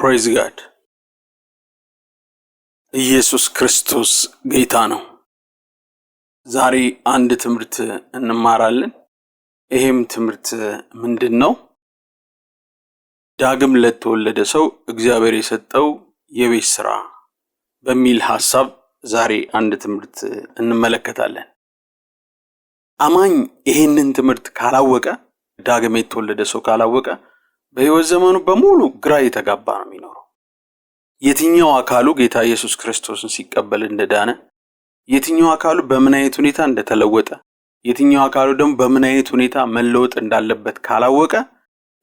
Praise God. ኢየሱስ ክርስቶስ ጌታ ነው። ዛሬ አንድ ትምህርት እንማራለን። ይሄም ትምህርት ምንድነው? ዳግም ለተወለደ ሰው እግዚአብሔር የሰጠው የቤት ስራ በሚል ሐሳብ ዛሬ አንድ ትምህርት እንመለከታለን። አማኝ ይሄንን ትምህርት ካላወቀ፣ ዳግም የተወለደ ሰው ካላወቀ በሕይወት ዘመኑ በሙሉ ግራ የተጋባ ነው የሚኖረው። የትኛው አካሉ ጌታ ኢየሱስ ክርስቶስን ሲቀበል እንደዳነ፣ የትኛው አካሉ በምን አይነት ሁኔታ እንደተለወጠ፣ የትኛው አካሉ ደግሞ በምን አይነት ሁኔታ መለወጥ እንዳለበት ካላወቀ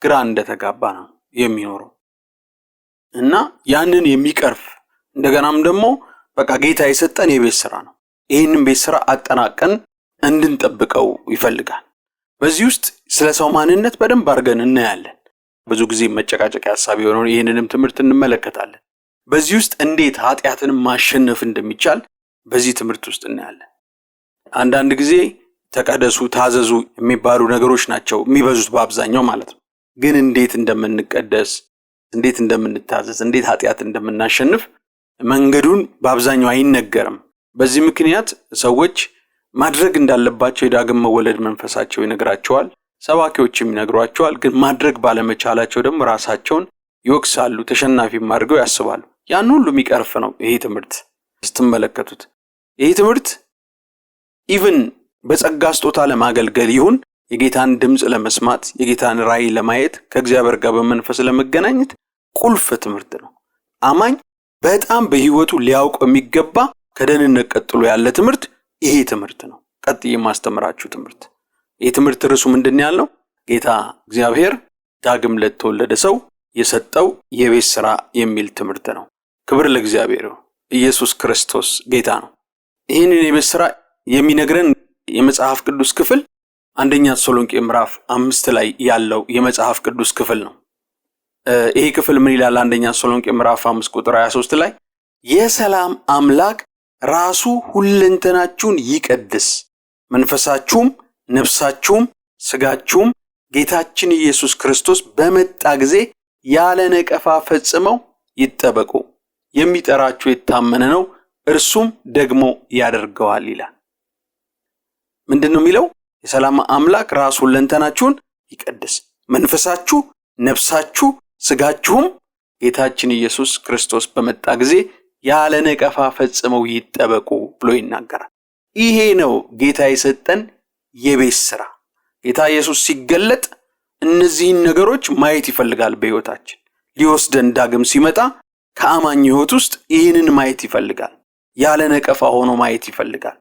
ግራ እንደተጋባ ነው የሚኖረው እና ያንን የሚቀርፍ እንደገናም ደግሞ በቃ ጌታ የሰጠን የቤት ስራ ነው። ይህንን ቤት ስራ አጠናቀን እንድንጠብቀው ይፈልጋል። በዚህ ውስጥ ስለ ሰው ማንነት በደንብ አድርገን እናያለን። ብዙ ጊዜ መጨቃጨቂያ ሐሳብ የሆነውን ይህንንም ትምህርት እንመለከታለን። በዚህ ውስጥ እንዴት ኃጢአትን ማሸነፍ እንደሚቻል በዚህ ትምህርት ውስጥ እናያለን። አንዳንድ ጊዜ ተቀደሱ፣ ታዘዙ የሚባሉ ነገሮች ናቸው የሚበዙት በአብዛኛው ማለት ነው። ግን እንዴት እንደምንቀደስ፣ እንዴት እንደምንታዘዝ፣ እንዴት ኃጢአትን እንደምናሸንፍ መንገዱን በአብዛኛው አይነገርም። በዚህ ምክንያት ሰዎች ማድረግ እንዳለባቸው የዳግም መወለድ መንፈሳቸው ይነግራቸዋል፣ ሰባኪዎችም ይነግሯቸዋል። ግን ማድረግ ባለመቻላቸው ደግሞ ራሳቸውን ይወቅሳሉ፣ ተሸናፊም አድርገው ያስባሉ። ያን ሁሉ የሚቀርፍ ነው ይሄ ትምህርት ስትመለከቱት። ይሄ ትምህርት ኢቭን በጸጋ ስጦታ ለማገልገል ይሁን የጌታን ድምጽ ለመስማት፣ የጌታን ራእይ ለማየት፣ ከእግዚአብሔር ጋር በመንፈስ ለመገናኘት ቁልፍ ትምህርት ነው። አማኝ በጣም በህይወቱ ሊያውቅ የሚገባ ከደህንነት ቀጥሎ ያለ ትምህርት ይሄ ትምህርት ነው። ቀጥዬ ማስተምራችሁ ትምህርት ይሄ ትምህርት ርዕሱ ምንድን ያለው? ጌታ እግዚአብሔር ዳግም ለተወለደ ሰው የሰጠው የቤት ስራ የሚል ትምህርት ነው። ክብር ለእግዚአብሔር። ኢየሱስ ክርስቶስ ጌታ ነው። ይህንን የቤት ስራ የሚነግረን የመጽሐፍ ቅዱስ ክፍል አንደኛ ተሰሎንቄ ምዕራፍ 5 ላይ ያለው የመጽሐፍ ቅዱስ ክፍል ነው። ይሄ ክፍል ምን ይላል? አንደኛ ተሰሎንቄ ምዕራፍ 5 ቁጥር 23 ላይ የሰላም አምላክ ራሱ ሁለንተናችሁን ይቀድስ፣ መንፈሳችሁም ነፍሳችሁም ስጋችሁም ጌታችን ኢየሱስ ክርስቶስ በመጣ ጊዜ ያለ ነቀፋ ፈጽመው ይጠበቁ። የሚጠራችሁ የታመነ ነው፣ እርሱም ደግሞ ያደርገዋል ይላል። ምንድነው የሚለው? የሰላም አምላክ ራሱ ሁለንተናችሁን ይቀድስ፣ መንፈሳችሁ ነፍሳችሁ ስጋችሁም ጌታችን ኢየሱስ ክርስቶስ በመጣ ጊዜ ያለ ነቀፋ ፈጽመው ይጠበቁ ብሎ ይናገራል። ይሄ ነው ጌታ የሰጠን የቤት ስራ። ጌታ ኢየሱስ ሲገለጥ እነዚህን ነገሮች ማየት ይፈልጋል። በሕይወታችን ሊወስደን ዳግም ሲመጣ ከአማኝ ሕይወት ውስጥ ይህንን ማየት ይፈልጋል። ያለ ነቀፋ ሆኖ ማየት ይፈልጋል።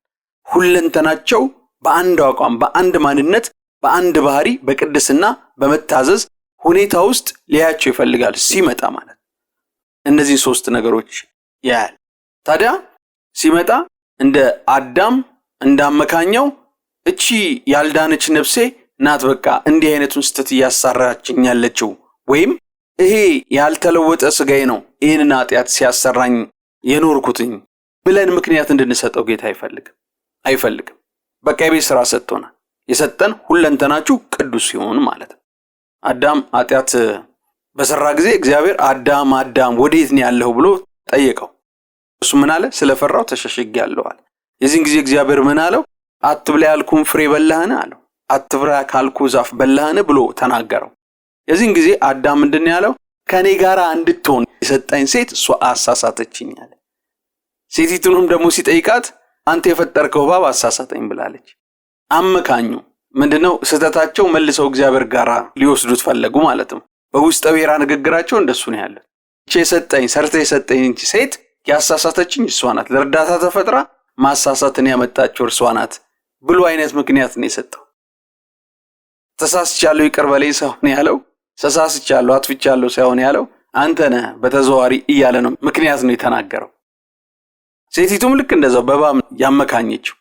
ሁለንተናቸው በአንድ አቋም፣ በአንድ ማንነት፣ በአንድ ባህሪ፣ በቅድስና በመታዘዝ ሁኔታ ውስጥ ሊያያቸው ይፈልጋል ሲመጣ ማለት። እነዚህ ሶስት ነገሮች ያያል። ታዲያ ሲመጣ እንደ አዳም እንዳመካኘው እቺ ያልዳነች ነፍሴ ናት በቃ እንዲህ አይነቱን ስተት ያሳራችኝ ያለችው፣ ወይም ይሄ ያልተለወጠ ስጋዬ ነው ይሄንን ኃጢአት ሲያሰራኝ የኖርኩትኝ ብለን ምክንያት እንድንሰጠው ጌታ አይፈልግም። በቃ የቤት ስራ ሰጥቶናል። የሰጠን ሁለንተናችሁ ቅዱስ ይሁን ማለት ነው። አዳም ኃጢአት በሰራ ጊዜ እግዚአብሔር አዳም ወዴት ነው ያለው ብሎ ጠየቀው። እሱ ምን አለ? ስለፈራው ተሸሽጌያለሁ አለ። የዚህን ጊዜ እግዚአብሔር ምን አለው? አትብላ ያልኩን ፍሬ በላህን አለው። አትብላ ካልኩ ዛፍ በላህን ብሎ ተናገረው። የዚህን ጊዜ አዳም ምንድነው ያለው? ከኔ ጋር እንድትሆን የሰጠኝ ሴት እሷ አሳሳተችኝ አለ። ሴቲቱንም ደግሞ ሲጠይቃት አንተ የፈጠርከው እባብ አሳሳተኝ ብላለች። አመካኙ ምንድነው? ስህተታቸው መልሰው እግዚአብሔር ጋር ሊወስዱት ፈለጉ ማለት ነው። በውስጠ ብሔራ ንግግራቸው እንደሱ ነው ያለው። ሰርተ የሰጠኝ ሴት ያሳሳተችኝ እሷ ናት፣ ለእርዳታ ተፈጥራ ማሳሳትን ያመጣችው እርሷ ናት ብሎ አይነት ምክንያት ነው የሰጠው። ተሳስቻለሁ ይቅር በለኝ ሳይሆን ያለው፣ ተሳስቻለሁ አጥፍቻለሁ ሳይሆን ያለው አንተ ነህ በተዘዋዋሪ እያለ ነው ምክንያት ነው የተናገረው። ሴቲቱም ልክ እንደዛው በእባብ ያመካኘችው።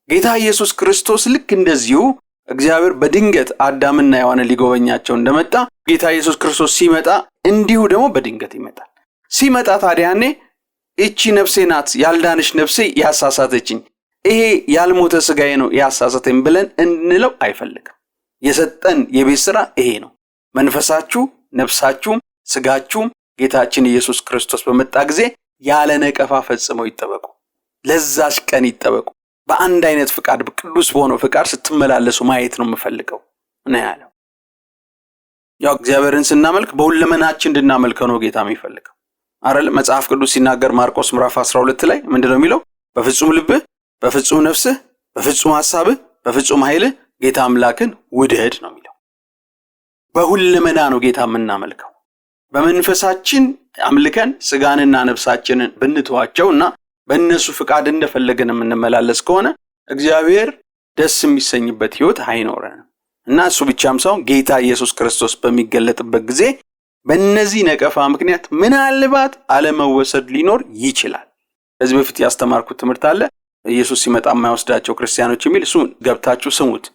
ጌታ ኢየሱስ ክርስቶስ ልክ እንደዚሁ እግዚአብሔር በድንገት አዳምና ሔዋንን ሊጎበኛቸው እንደመጣ ጌታ ኢየሱስ ክርስቶስ ሲመጣ እንዲሁ ደግሞ በድንገት ይመጣል። ሲመጣ ታዲያኔ እቺ ነፍሴ ናት ያልዳነች ነፍሴ ያሳሳተችኝ፣ ይሄ ያልሞተ ስጋዬ ነው ያሳሳተኝ ብለን እንለው አይፈልግም። የሰጠን የቤት ስራ ይሄ ነው። መንፈሳችሁ ነፍሳችሁም ስጋችሁም ጌታችን ኢየሱስ ክርስቶስ በመጣ ጊዜ ያለ ነቀፋ ፈጽመው ይጠበቁ፣ ለዛች ቀን ይጠበቁ። በአንድ አይነት ፍቃድ ቅዱስ በሆነው ፍቃድ ስትመላለሱ ማየት ነው የምፈልገው ነው ያለው። ያው እግዚአብሔርን ስናመልክ በሁለመናችን እንድናመልከው ነው ጌታ የሚፈልገው አይደል? መጽሐፍ ቅዱስ ሲናገር ማርቆስ ምዕራፍ 12 ላይ ምንድነው የሚለው? በፍጹም ልብህ፣ በፍጹም ነፍስህ፣ በፍጹም ሐሳብህ፣ በፍጹም ኃይልህ ጌታ አምላክን ውደድ ነው የሚለው። በሁለመና ነው ጌታ የምናመልከው። በመንፈሳችን አምልከን ስጋንና ነፍሳችንን ብንተዋቸውና በእነሱ ፍቃድ እንደፈለገን የምንመላለስ ከሆነ እግዚአብሔር ደስ የሚሰኝበት ህይወት አይኖረንም። እና እሱ ብቻም ሳይሆን ጌታ ኢየሱስ ክርስቶስ በሚገለጥበት ጊዜ በእነዚህ ነቀፋ ምክንያት ምናልባት አለመወሰድ ሊኖር ይችላል። ከዚህ በፊት ያስተማርኩት ትምህርት አለ፣ ኢየሱስ ሲመጣ የማይወስዳቸው ክርስቲያኖች የሚል፣ እሱን ገብታችሁ ስሙት።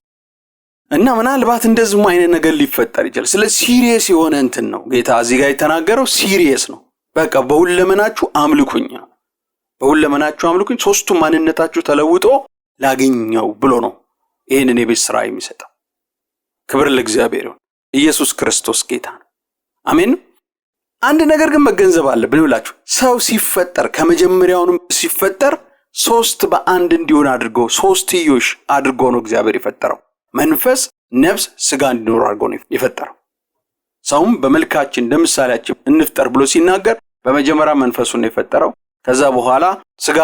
እና ምናልባት እንደዚህም አይነት ነገር ሊፈጠር ይችላል። ስለዚህ ሲሪየስ የሆነ እንትን ነው ጌታ እዚህ ጋር የተናገረው፣ ሲሪየስ ነው። በቃ በሁለመናችሁ አምልኩኝ ነው፣ በሁለመናችሁ አምልኩኝ፣ ሶስቱ ማንነታችሁ ተለውጦ ላገኘው ብሎ ነው ይህንን የቤት ስራ የሚሰጠው። ክብር ለእግዚአብሔር ይሁን። ኢየሱስ ክርስቶስ ጌታ ነው። አሜን። አንድ ነገር ግን መገንዘብ አለብን ብላችሁ፣ ሰው ሲፈጠር ከመጀመሪያውንም ሲፈጠር ሶስት በአንድ እንዲሆን አድርጎ ሶስትዮሽ አድርጎ ነው እግዚአብሔር የፈጠረው። መንፈስ፣ ነፍስ፣ ስጋ እንዲኖር አድርጎ ነው የፈጠረው። ሰውም በመልካችን እንደምሳሌያችን እንፍጠር ብሎ ሲናገር በመጀመሪያ መንፈሱን ነው የፈጠረው። ከዛ በኋላ ስጋ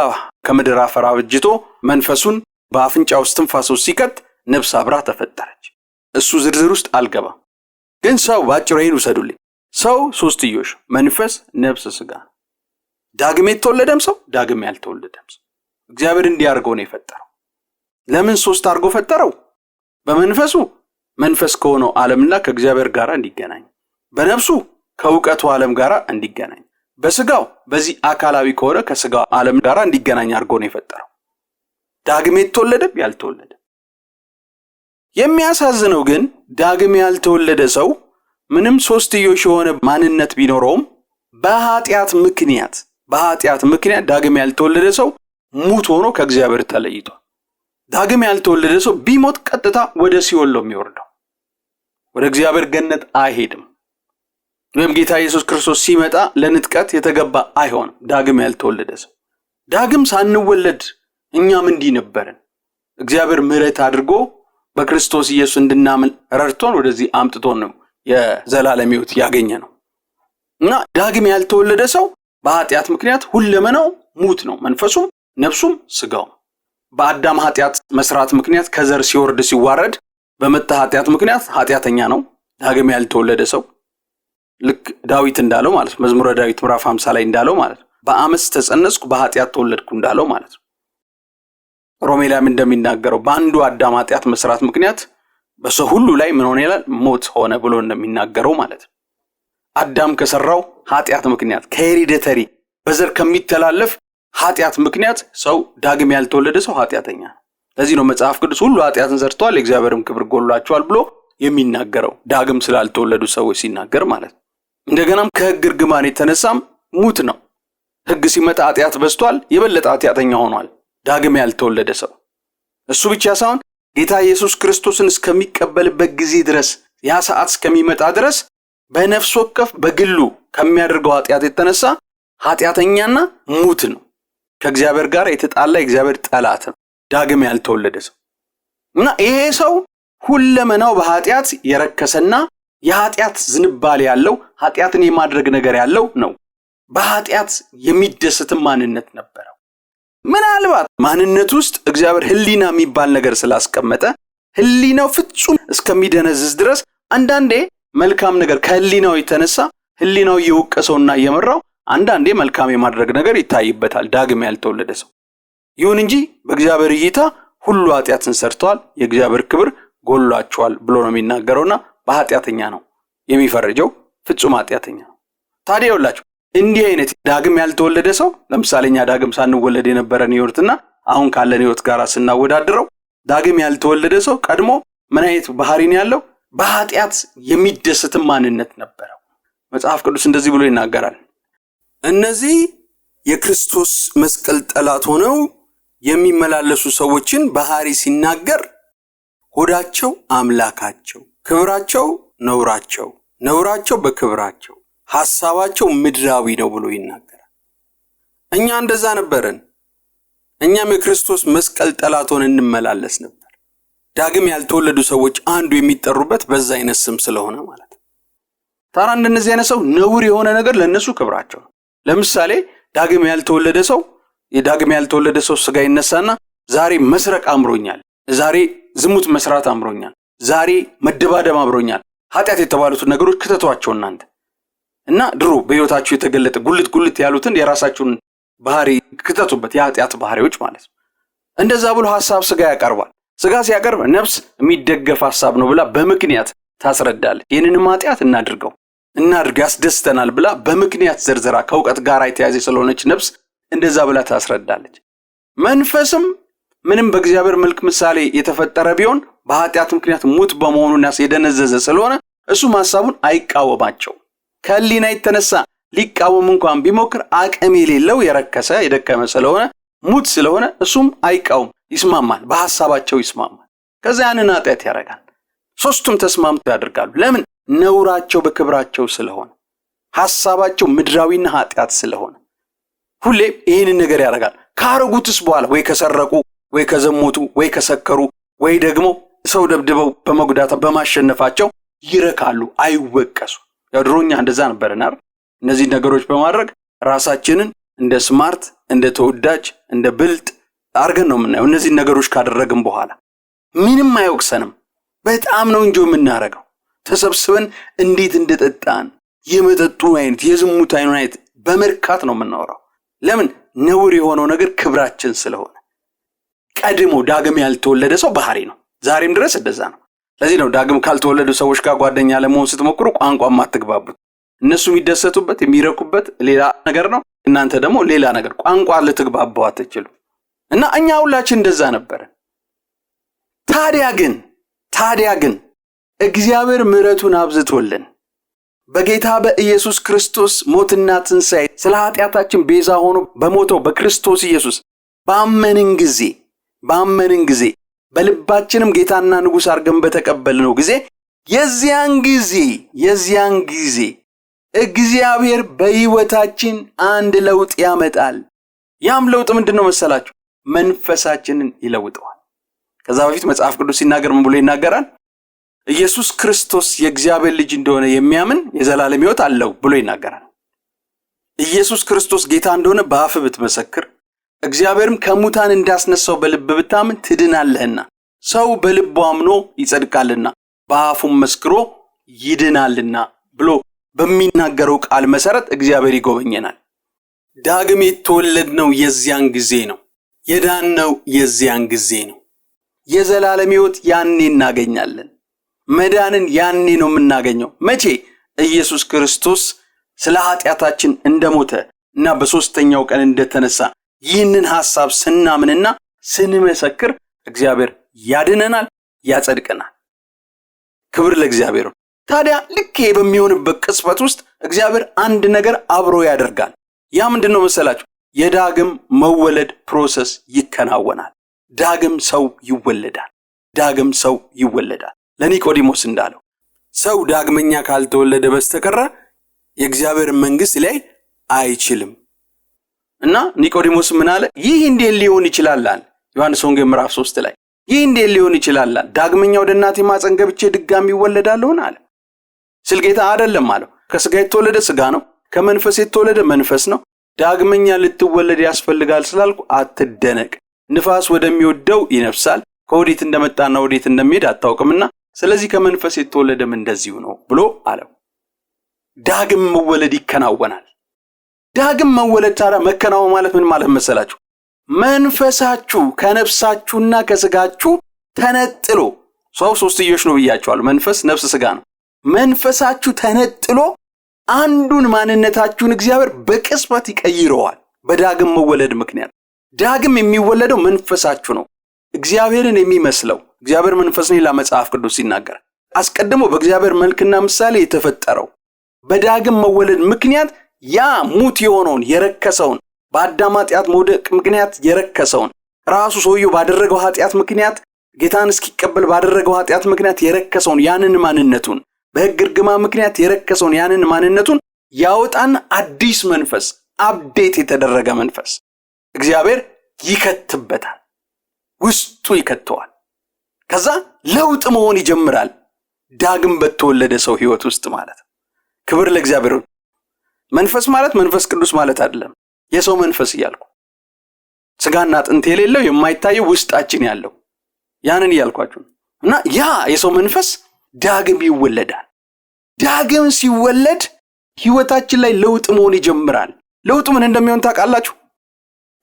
ከምድር አፈር አበጅቶ መንፈሱን በአፍንጫ ውስጥ ትንፋስ ውስጥ ሲከት ነፍስ አብራ ተፈጠረች። እሱ ዝርዝር ውስጥ አልገባም። ግን ሰው ባጭሩ ይሄን ውሰዱልኝ። ሰው ሶስትዮሽ መንፈስ፣ ነፍስ፣ ስጋ። ዳግም የተወለደም ሰው ዳግም ያልተወለደም ሰው እግዚአብሔር እንዲያርገው ነው የፈጠረው። ለምን ሶስት አድርጎ ፈጠረው? በመንፈሱ መንፈስ ከሆነው ዓለምና ከእግዚአብሔር ጋር እንዲገናኝ፣ በነፍሱ ከእውቀቱ ዓለም ጋር እንዲገናኝ፣ በስጋው በዚህ አካላዊ ከሆነ ከስጋው ዓለም ጋር እንዲገናኝ አድርጎ ነው የፈጠረው። ዳግም የተወለደም ያልተወለደም። የሚያሳዝነው ግን ዳግም ያልተወለደ ሰው ምንም ሶስትዮሽ የሆነ ማንነት ቢኖረውም በኃጢአት ምክንያት ዳግም ያልተወለደ ሰው ሙት ሆኖ ከእግዚአብሔር ተለይቷል። ዳግም ያልተወለደ ሰው ቢሞት ቀጥታ ወደ ሲኦል ነው የሚወርደው፣ ወደ እግዚአብሔር ገነት አይሄድም። ወይም ጌታ ኢየሱስ ክርስቶስ ሲመጣ ለንጥቀት የተገባ አይሆንም። ዳግም ያልተወለደ ሰው ዳግም ሳንወለድ እኛም እንዲህ ነበርን። እግዚአብሔር ምሕረት አድርጎ በክርስቶስ ኢየሱስ እንድናምን ረድቶን ወደዚህ አምጥቶን ነው የዘላለም ሕይወት ያገኘ ነው። እና ዳግም ያልተወለደ ሰው በኃጢአት ምክንያት ሁለመናው ሙት ነው፣ መንፈሱም ነፍሱም ስጋው። በአዳም ኃጢአት መስራት ምክንያት ከዘር ሲወርድ ሲዋረድ በመጣ ኃጢአት ምክንያት ኃጢአተኛ ነው ዳግም ያልተወለደ ሰው። ልክ ዳዊት እንዳለው ማለት ነው፣ መዝሙረ ዳዊት ምዕራፍ 50 ላይ እንዳለው ማለት ነው፣ በአመፅ ተጸነስኩ በኃጢአት ተወለድኩ እንዳለው ማለት ነው። ሮሜ ላይም እንደሚናገረው በአንዱ አዳም ኃጢአት መስራት ምክንያት በሰው ሁሉ ላይ ምን ሆነ ይላል? ሞት ሆነ ብሎ እንደሚናገረው ማለት ነው። አዳም ከሰራው ኃጢአት ምክንያት ከሄሪዲተሪ በዘር ከሚተላለፍ ኃጢአት ምክንያት ሰው ዳግም ያልተወለደ ሰው ኃጢአተኛ ነው። ለዚህ ነው መጽሐፍ ቅዱስ ሁሉ ኃጢአትን ሰርተዋል የእግዚአብሔርም ክብር ጎሏቸዋል ብሎ የሚናገረው፣ ዳግም ስላልተወለዱ ሰዎች ሲናገር ማለት ነው። እንደገናም ከሕግ እርግማን የተነሳም ሙት ነው። ሕግ ሲመጣ ኃጢአት በዝቷል፣ የበለጠ ኃጢአተኛ ሆኗል ዳግም ያልተወለደ ሰው። እሱ ብቻ ሳይሆን ጌታ ኢየሱስ ክርስቶስን እስከሚቀበልበት ጊዜ ድረስ ያ ሰዓት እስከሚመጣ ድረስ በነፍስ ወከፍ በግሉ ከሚያደርገው ኃጢአት የተነሳ ኃጢአተኛና ሙት ነው። ከእግዚአብሔር ጋር የተጣላ የእግዚአብሔር ጠላት ነው ዳግም ያልተወለደ ሰው። እና ይሄ ሰው ሁለመናው በኃጢአት የረከሰና የኃጢአት ዝንባሌ ያለው ኃጢአትን የማድረግ ነገር ያለው ነው። በኃጢአት የሚደሰትም ማንነት ነበረው። ምናልባት ማንነት ውስጥ እግዚአብሔር ህሊና የሚባል ነገር ስላስቀመጠ ህሊናው ፍጹም እስከሚደነዝዝ ድረስ አንዳንዴ መልካም ነገር ከህሊናው የተነሳ ህሊናው እየወቀሰውና እየመራው አንዳንዴ መልካም የማድረግ ነገር ይታይበታል ዳግም ያልተወለደ ሰው። ይሁን እንጂ በእግዚአብሔር እይታ ሁሉ ኃጢአትን ሰርተዋል የእግዚአብሔር ክብር ጎሏቸዋል ብሎ ነው የሚናገረውና በኃጢአተኛ ነው የሚፈርጀው፣ ፍጹም ኃጢአተኛ ነው። ታዲያ ይኸውላችሁ እንዲህ አይነት ዳግም ያልተወለደ ሰው ለምሳሌኛ ዳግም ሳንወለድ የነበረን ህይወትና አሁን ካለን ህይወት ጋር ስናወዳድረው ዳግም ያልተወለደ ሰው ቀድሞ ምን አይነት ባህሪ ነው ያለው? በኃጢአት የሚደሰት ማንነት ነበረው። መጽሐፍ ቅዱስ እንደዚህ ብሎ ይናገራል። እነዚህ የክርስቶስ መስቀል ጠላት ሆነው የሚመላለሱ ሰዎችን ባህሪ ሲናገር ሆዳቸው አምላካቸው፣ ክብራቸው ነውራቸው፣ ነውራቸው በክብራቸው፣ ሐሳባቸው ምድራዊ ነው ብሎ ይናገራል። እኛ እንደዛ ነበርን። እኛም የክርስቶስ መስቀል ጠላት ሆነን እንመላለስ ነበር። ዳግም ያልተወለዱ ሰዎች አንዱ የሚጠሩበት በዛ አይነት ስም ስለሆነ ማለት ነው። ታዲያ እንደነዚህ አይነት ሰው ነውር የሆነ ነገር ለነሱ ክብራቸው ነው። ለምሳሌ ዳግም ያልተወለደ ሰው ስጋ ይነሳና ዛሬ መስረቅ አምሮኛል፣ ዛሬ ዝሙት መስራት አምሮኛል፣ ዛሬ መደባደብ አምሮኛል፣ ኃጢአት የተባሉትን ነገሮች ክተቷቸው እናንተ እና ድሮ በሕይወታችሁ የተገለጠ ጉልት ያሉትን የራሳችሁን ባህሪ ክተቱበት፣ የኃጢአት ባህሪዎች ማለት ነው። እንደዛ ብሎ ሐሳብ ስጋ ያቀርባል። ስጋ ሲያቀርብ ነፍስ የሚደገፍ ሐሳብ ነው ብላ በምክንያት ታስረዳለች። ይህንንም ኃጢአት እናድርግ ያስደስተናል ብላ በምክንያት ዘርዝራ ከእውቀት ጋር የተያዘ ስለሆነች ነፍስ እንደዛ ብላ ታስረዳለች። መንፈስም ምንም በእግዚአብሔር መልክ ምሳሌ የተፈጠረ ቢሆን በኃጢአት ምክንያት ሙት በመሆኑና የደነዘዘ ስለሆነ እሱም ሐሳቡን አይቃወማቸው። ከሕሊና የተነሳ ሊቃወም እንኳን ቢሞክር አቅም የሌለው የረከሰ የደከመ ስለሆነ ሙት ስለሆነ እሱም አይቃወም፣ ይስማማል፣ በሐሳባቸው ይስማማል። ከዛ ያንን ኃጢአት ያደርጋል። ሶስቱም ተስማምተው ያደርጋሉ። ለምን? ነውራቸው በክብራቸው ስለሆነ፣ ሐሳባቸው ምድራዊና ኃጢአት ስለሆነ ሁሌ ይህንን ነገር ያደርጋል። ካረጉትስ በኋላ ወይ ከሰረቁ ወይ ከዘሞቱ ወይ ከሰከሩ ወይ ደግሞ ሰው ደብድበው በመጉዳት በማሸነፋቸው ይረካሉ፣ አይወቀሱ። ያው ድሮኛ እንደዛ ነበርና እነዚህ ነገሮች በማድረግ ራሳችንን እንደ ስማርት፣ እንደ ተወዳጅ፣ እንደ ብልጥ አርገን ነው የምናየው። እነዚህ ነገሮች ካደረግን በኋላ ምንም አይወቅሰንም። በጣም ነው እንጆ የምናረጋው። ተሰብስበን እንዴት እንደጠጣን የመጠጡ አይነት የዝሙት አይነት በመርካት ነው የምናወራው። ለምን? ነውር የሆነው ነገር ክብራችን ስለሆነ። ቀድሞ ዳግም ያልተወለደ ሰው ባህሪ ነው። ዛሬም ድረስ እንደዛ ነው። ለዚህ ነው ዳግም ካልተወለዱ ሰዎች ጋር ጓደኛ ለመሆን ስትሞክሩ ቋንቋ ማትግባቡት። እነሱ የሚደሰቱበት የሚረኩበት ሌላ ነገር ነው፣ እናንተ ደግሞ ሌላ ነገር። ቋንቋ ልትግባባው አትችሉ። እና እኛ ሁላችን እንደዛ ነበር። ታዲያ ግን እግዚአብሔር ምሕረቱን አብዝቶልን በጌታ በኢየሱስ ክርስቶስ ሞትና ትንሣኤ ስለ ኃጢአታችን ቤዛ ሆኖ በሞተው በክርስቶስ ኢየሱስ ባመንን ጊዜ በልባችንም ጌታና ንጉሥ አድርገን በተቀበልነው ጊዜ የዚያን ጊዜ እግዚአብሔር በሕይወታችን አንድ ለውጥ ያመጣል። ያም ለውጥ ምንድነው መሰላችሁ? መንፈሳችንን ይለውጠዋል። ከዛ በፊት መጽሐፍ ቅዱስ ሲናገር ምን ብሎ ይናገራል? ኢየሱስ ክርስቶስ የእግዚአብሔር ልጅ እንደሆነ የሚያምን የዘላለም ሕይወት አለው ብሎ ይናገራል። ኢየሱስ ክርስቶስ ጌታ እንደሆነ በአፍህ ብትመሰክር እግዚአብሔርም ከሙታን እንዳስነሳው በልብ ብታምን ትድናለህና ሰው በልቡ አምኖ ይጸድቃልና በአፉም መስክሮ ይድናልና ብሎ በሚናገረው ቃል መሰረት እግዚአብሔር ይጎበኘናል። ዳግም የተወለድነው የዚያን ጊዜ ነው። የዳነው የዚያን ጊዜ ነው። የዘላለም ሕይወት ያኔ እናገኛለን። መዳንን ያኔ ነው የምናገኘው። መቼ? ኢየሱስ ክርስቶስ ስለ ኃጢአታችን እንደሞተ እና በሶስተኛው ቀን እንደተነሳ ይህንን ሐሳብ ስናምንና ስንመሰክር እግዚአብሔር ያድነናል፣ ያጸድቀናል። ክብር ለእግዚአብሔር። ታዲያ ልክ በሚሆንበት ቅጽበት ውስጥ እግዚአብሔር አንድ ነገር አብሮ ያደርጋል። ያ ምንድነው መሰላችሁ? የዳግም መወለድ ፕሮሰስ ይከናወናል። ዳግም ሰው ይወለዳል። ለኒቆዲሞስ እንዳለው ሰው ዳግመኛ ካልተወለደ በስተቀር የእግዚአብሔር መንግስት ላይ አይችልም። እና ኒቆዲሞስ ምን አለ? ይህ እንዴት ሊሆን ይችላል? ዮሐንስ ወንጌል ምዕራፍ 3 ላይ ይህ እንዴት ሊሆን ይችላል? ዳግመኛ ወደ እናቴ ማፀን ገብቼ ድጋሚ ይወለዳለሁ አለ። ስለ ጌታ አይደለም አለው። ከስጋ የተወለደ ስጋ ነው፣ ከመንፈስ የተወለደ መንፈስ ነው። ዳግመኛ ልትወለድ ያስፈልጋል ስላልኩ አትደነቅ። ንፋስ ወደሚወደው ይነፍሳል፣ ከወዴት እንደመጣና ወዴት እንደሚሄድ አታውቅምና ስለዚህ ከመንፈስ የተወለደም እንደዚሁ ነው ብሎ አለው። ዳግም መወለድ ይከናወናል። ዳግም መወለድ ታዲያ መከናወን ማለት ምን ማለት መሰላችሁ? መንፈሳችሁ ከነፍሳችሁና ከስጋችሁ ተነጥሎ፣ ሰው ሶስትዮሽ ነው ብያችኋለሁ። መንፈስ፣ ነፍስ፣ ስጋ ነው። መንፈሳችሁ ተነጥሎ አንዱን ማንነታችሁን እግዚአብሔር በቅጽበት ይቀይረዋል። በዳግም መወለድ ምክንያት ዳግም የሚወለደው መንፈሳችሁ ነው። እግዚአብሔርን የሚመስለው እግዚአብሔር መንፈስ ነው ይላል መጽሐፍ ቅዱስ ሲናገር። አስቀድሞ በእግዚአብሔር መልክና ምሳሌ የተፈጠረው በዳግም መወለድ ምክንያት ያ ሙት የሆነውን የረከሰውን በአዳም ኃጢአት መውደቅ ምክንያት የረከሰውን ራሱ ሰውየው ባደረገው ኃጢአት ምክንያት ጌታን እስኪቀበል ባደረገው ኃጢአት ምክንያት የረከሰውን ያንን ማንነቱን በሕግ እርግማን ምክንያት የረከሰውን ያንን ማንነቱን ያወጣን አዲስ መንፈስ፣ አፕዴት የተደረገ መንፈስ እግዚአብሔር ይከትበታል፣ ውስጡ ይከተዋል። ከዛ ለውጥ መሆን ይጀምራል። ዳግም በተወለደ ሰው ህይወት ውስጥ ማለት ነው። ክብር ለእግዚአብሔር። መንፈስ ማለት መንፈስ ቅዱስ ማለት አይደለም። የሰው መንፈስ እያልኩ ስጋና አጥንት የሌለው የማይታየው ውስጣችን ያለው ያንን እያልኳችሁ እና ያ የሰው መንፈስ ዳግም ይወለዳል። ዳግም ሲወለድ ህይወታችን ላይ ለውጥ መሆን ይጀምራል። ለውጡ ምን እንደሚሆን ታውቃላችሁ?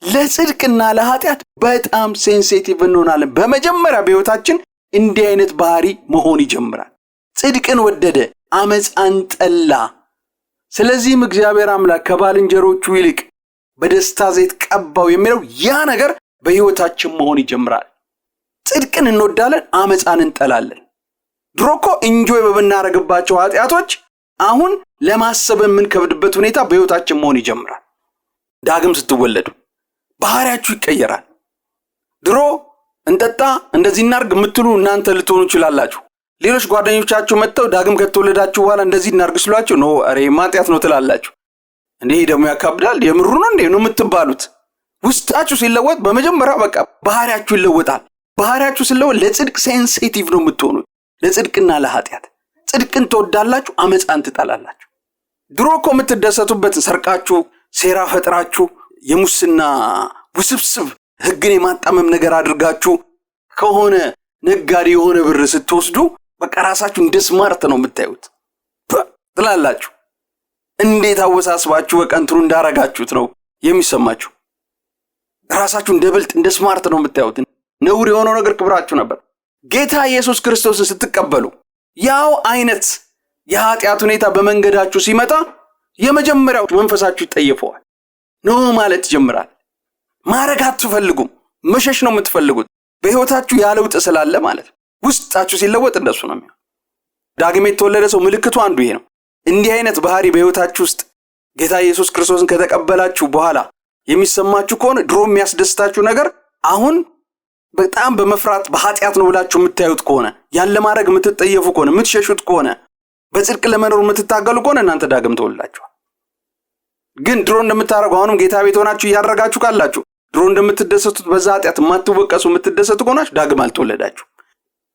ለጽድቅና ለኃጢአት በጣም ሴንሲቲቭ እንሆናለን። በመጀመሪያ በህይወታችን እንዲህ አይነት ባህሪ መሆን ይጀምራል። ጽድቅን ወደደ፣ አመፃን ጠላ። ስለዚህም እግዚአብሔር አምላክ ከባልንጀሮቹ ይልቅ በደስታ ዘይት ቀባው የሚለው ያ ነገር በህይወታችን መሆን ይጀምራል። ጽድቅን እንወዳለን፣ አመፃን እንጠላለን። ድሮ እኮ ኢንጆይ በምናረግባቸው ኃጢአቶች አሁን ለማሰብ የምንከብድበት ሁኔታ በህይወታችን መሆን ይጀምራል። ዳግም ስትወለዱ ባህሪያችሁ ይቀየራል። ድሮ እንጠጣ እንደዚህ እናርግ የምትሉ እናንተ ልትሆኑ ይችላላችሁ። ሌሎች ጓደኞቻችሁ መጥተው ዳግም ከተወለዳችሁ በኋላ እንደዚህ እናርግ ስሏችሁ ነው አሬ ማጥያት ነው ትላላችሁ። እንዴ ደግሞ ያካብዳል የምሩ ነው እንዴ ነው የምትባሉት። ውስጣችሁ ሲለወጥ በመጀመሪያ በቃ ባህሪያችሁ ይለወጣል። ባህሪያችሁ ሲለወጥ ለጽድቅ ሴንሲቲቭ ነው የምትሆኑት፣ ለጽድቅና ለኃጢአት። ጽድቅን ትወዳላችሁ፣ አመፃን ትጠላላችሁ። ድሮ እኮ የምትደሰቱበት ሰርቃችሁ፣ ሴራ ፈጥራችሁ፣ የሙስና ውስብስብ ህግን የማጣመም ነገር አድርጋችሁ ከሆነ ነጋዴ የሆነ ብር ስትወስዱ በቃ ራሳችሁ እንደ ስማርት ነው የምታዩት ትላላችሁ። እንዴት አወሳስባችሁ በቃ እንትሩ እንዳረጋችሁት ነው የሚሰማችሁ። ራሳችሁ እንደ ብልጥ እንደ ስማርት ነው የምታዩት። ነውር የሆነው ነገር ክብራችሁ ነበር። ጌታ ኢየሱስ ክርስቶስን ስትቀበሉ ያው አይነት የኃጢአት ሁኔታ በመንገዳችሁ ሲመጣ የመጀመሪያው መንፈሳችሁ ይጠየፈዋል። ነው ማለት ይጀምራል። ማረግ አትፈልጉም፣ መሸሽ ነው የምትፈልጉት። በህይወታችሁ ያለውጥ ስላለ ማለት ነው። ውስጣችሁ ሲለወጥ እንደሱ ነው የሚሆነው። ዳግም የተወለደ ሰው ምልክቱ አንዱ ይሄ ነው። እንዲህ አይነት ባህሪ በህይወታችሁ ውስጥ ጌታ ኢየሱስ ክርስቶስን ከተቀበላችሁ በኋላ የሚሰማችሁ ከሆነ ድሮ የሚያስደስታችሁ ነገር አሁን በጣም በመፍራት በኃጢአት ነው ብላችሁ የምታዩት ከሆነ ያለ ማድረግ የምትጠየፉ ከሆነ የምትሸሹት ከሆነ በጽድቅ ለመኖር የምትታገሉ ከሆነ እናንተ ዳግም ተወልዳችኋል። ግን ድሮ እንደምታረጉ አሁንም ጌታ ቤት ሆናችሁ እያደረጋችሁ ካላችሁ ድሮ እንደምትደሰቱት በዛ ኃጢአት የማትወቀሱ የምትደሰቱ ከሆናችሁ ዳግም አልተወለዳችሁ።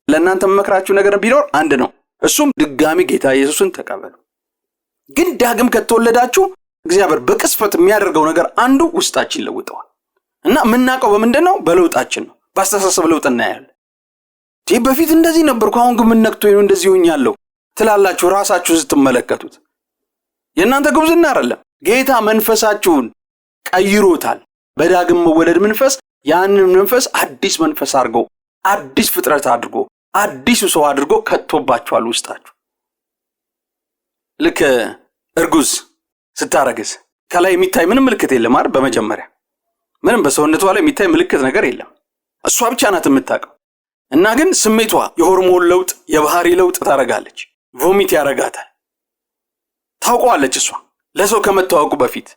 ለእናንተ መመክራችሁ ነገር ቢኖር አንድ ነው። እሱም ድጋሚ ጌታ ኢየሱስን ተቀበሉ። ግን ዳግም ከተወለዳችሁ እግዚአብሔር በቅስፈት የሚያደርገው ነገር አንዱ ውስጣችን ይለውጠዋል። እና የምናውቀው በምንድነው? በለውጣችን ነው። በአስተሳሰብ ለውጥ እናያለን። በፊት እንደዚህ ነበርኩ አሁን ግን ምን ነክቶኝ ነው እንደዚህ ሆኛለሁ ትላላችሁ ራሳችሁ ስትመለከቱት። የእናንተ ጉብዝና አይደለም፣ ጌታ መንፈሳችሁን ቀይሮታል። በዳግም መወለድ መንፈስ ያንን መንፈስ አዲስ መንፈስ አድርጎ አዲስ ፍጥረት አድርጎ አዲስ ሰው አድርጎ ከቶባችኋል ውስጣችሁ። ልክ እርጉዝ ስታረግዝ ከላይ የሚታይ ምንም ምልክት የለም አይደል? በመጀመሪያ ምንም በሰውነቷ ላይ የሚታይ ምልክት ነገር የለም። እሷ ብቻ ናት የምታውቀው። እና ግን ስሜቷ የሆርሞን ለውጥ የባህሪ ለውጥ ታረጋለች። ቮሚት ያረጋታል። ታውቀዋለች። እሷ ለሰው ከመተዋወቁ በፊት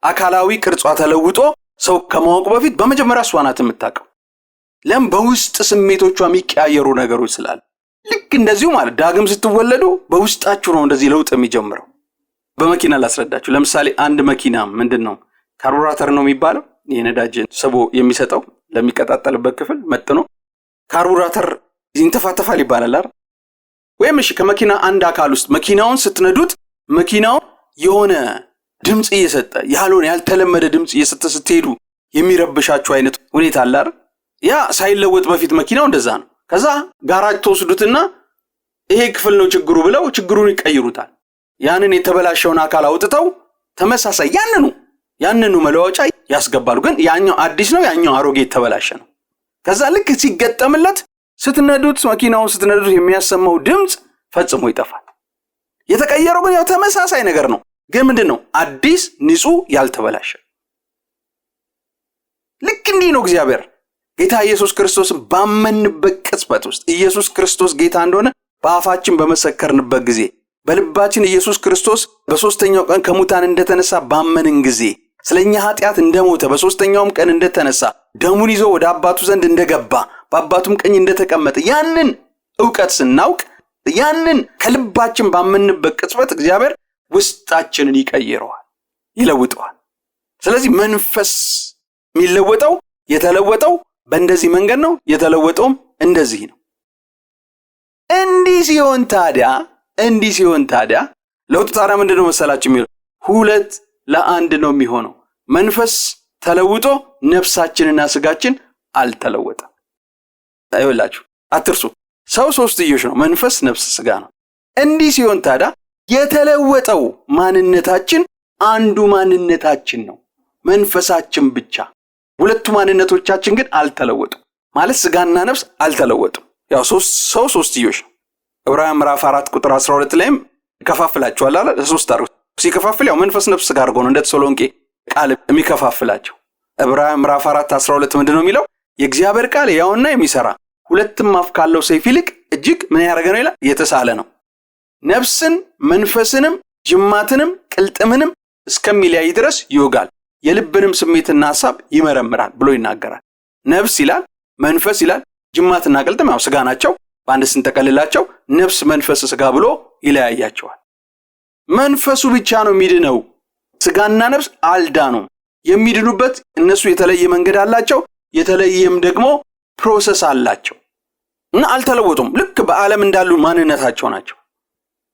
አካላዊ ቅርጿ ተለውጦ ሰው ከማወቁ በፊት በመጀመሪያ እሷ ናት የምታውቀው። ለም በውስጥ ስሜቶቿ የሚቀያየሩ ነገሮች ስላሉ ልክ እንደዚሁ ማለት ዳግም ስትወለዱ በውስጣችሁ ነው እንደዚህ ለውጥ የሚጀምረው። በመኪና ላስረዳችሁ። ለምሳሌ አንድ መኪና ምንድነው ካርቡራተር ነው የሚባለው፣ የነዳጅ ሰቦ የሚሰጠው ለሚቀጣጠልበት ክፍል መጥኖ ካርቡራተር ይንተፋተፋል ይባላል አይደል? ወይም እሺ ከመኪና አንድ አካል ውስጥ መኪናውን ስትነዱት መኪናው የሆነ ድምጽ እየሰጠ ያልተለመደ ድምጽ እየሰጠ ስትሄዱ የሚረብሻችሁ አይነት ሁኔታ አለ አይደል? ያ ሳይለወጥ በፊት መኪናው እንደዛ ነው። ከዛ ጋራጅ ተወስዱትና ይሄ ክፍል ነው ችግሩ ብለው ችግሩን ይቀይሩታል። ያንን የተበላሸውን አካል አውጥተው ተመሳሳይ ያንኑ መለዋወጫ ያስገባሉ። ግን ያኛው አዲስ ነው፣ ያኛው አሮጌ የተበላሸ ነው። ከዛ ልክ ሲገጠምለት ስትነዱት መኪናውን ስትነዱት የሚያሰማው ድምጽ ፈጽሞ ይጠፋል። የተቀየረው ግን ያው ተመሳሳይ ነገር ነው። ግን ምንድነው? አዲስ ንጹህ ያልተበላሸ። ልክ እንዲህ ነው እግዚአብሔር ጌታ ኢየሱስ ክርስቶስን ባመንበት ቅጽበት ውስጥ ኢየሱስ ክርስቶስ ጌታ እንደሆነ በአፋችን በመሰከርንበት ጊዜ በልባችን ኢየሱስ ክርስቶስ በሶስተኛው ቀን ከሙታን እንደተነሳ ባመንን ጊዜ ስለኛ ኃጢአት እንደሞተ በሶስተኛውም ቀን እንደተነሳ ደሙን ይዞ ወደ አባቱ ዘንድ እንደገባ በአባቱም ቀኝ እንደተቀመጠ ያንን ዕውቀት ስናውቅ ያንን ከልባችን ባመንበት ቅጽበት እግዚአብሔር ውስጣችንን ይቀይረዋል፣ ይለውጠዋል። ስለዚህ መንፈስ የሚለወጠው የተለወጠው በእንደዚህ መንገድ ነው፣ የተለወጠውም እንደዚህ ነው። እንዲህ ሲሆን ታዲያ ለውጡ ታዲያ ምንድነው መሰላችሁ የሚለው? 2 ለ1 ነው የሚሆነው። መንፈስ ተለውጦ ነፍሳችንና ስጋችን አልተለወጠም። አይወላችሁ አትርሱ። ሰው 3ትዮሽ ነው፣ መንፈስ፣ ነፍስ፣ ስጋ ነው። እንዲህ ሲሆን ታዲያ የተለወጠው ማንነታችን አንዱ ማንነታችን ነው፣ መንፈሳችን ብቻ። 2 ማንነቶቻችን ግን አልተለወጡም። ማለት ስጋና ነፍስ አልተለወጡም። ያው ሰው 3ትዮሽ ነው። ዕብራውያን ምዕራፍ 4 ቁጥር 12 ላይም ይከፋፍላቸዋል አለ። 3 አድርጎ ሲከፋፍል ያው መንፈስ፣ ነፍስ፣ ስጋ አድርጎ ነው እንደ ተሰሎንቄ ቃል የሚከፋፍላቸው። ዕብራውያን ምዕራፍ 4 12 ምንድነው የሚለው? የእግዚአብሔር ቃል ያውና የሚሰራ 2 አፍ ካለው ሰይፍ ይልቅ እጅግ ምን ያደረገ ነው ይላል? የተሳለ ነው፣ ነፍስን መንፈስንም ጅማትንም ቅልጥምንም እስከሚለያይ ድረስ ይወጋል፣ የልብንም ስሜትና ሐሳብ ይመረምራል ብሎ ይናገራል። ነፍስ ይላል፣ መንፈስ ይላል፣ ጅማትና ቅልጥም ያው ስጋ ናቸው። በአንድ ስንጠቀልላቸው ነፍስ፣ መንፈስ፣ ስጋ ብሎ ይለያያቸዋል። መንፈሱ ብቻ ነው የሚድነው። ስጋና ነፍስ አልዳኑም። የሚድኑበት እነሱ የተለየ መንገድ አላቸው፣ የተለየም ደግሞ ፕሮሰስ አላቸው እና አልተለወጡም። ልክ በዓለም እንዳሉ ማንነታቸው ናቸው።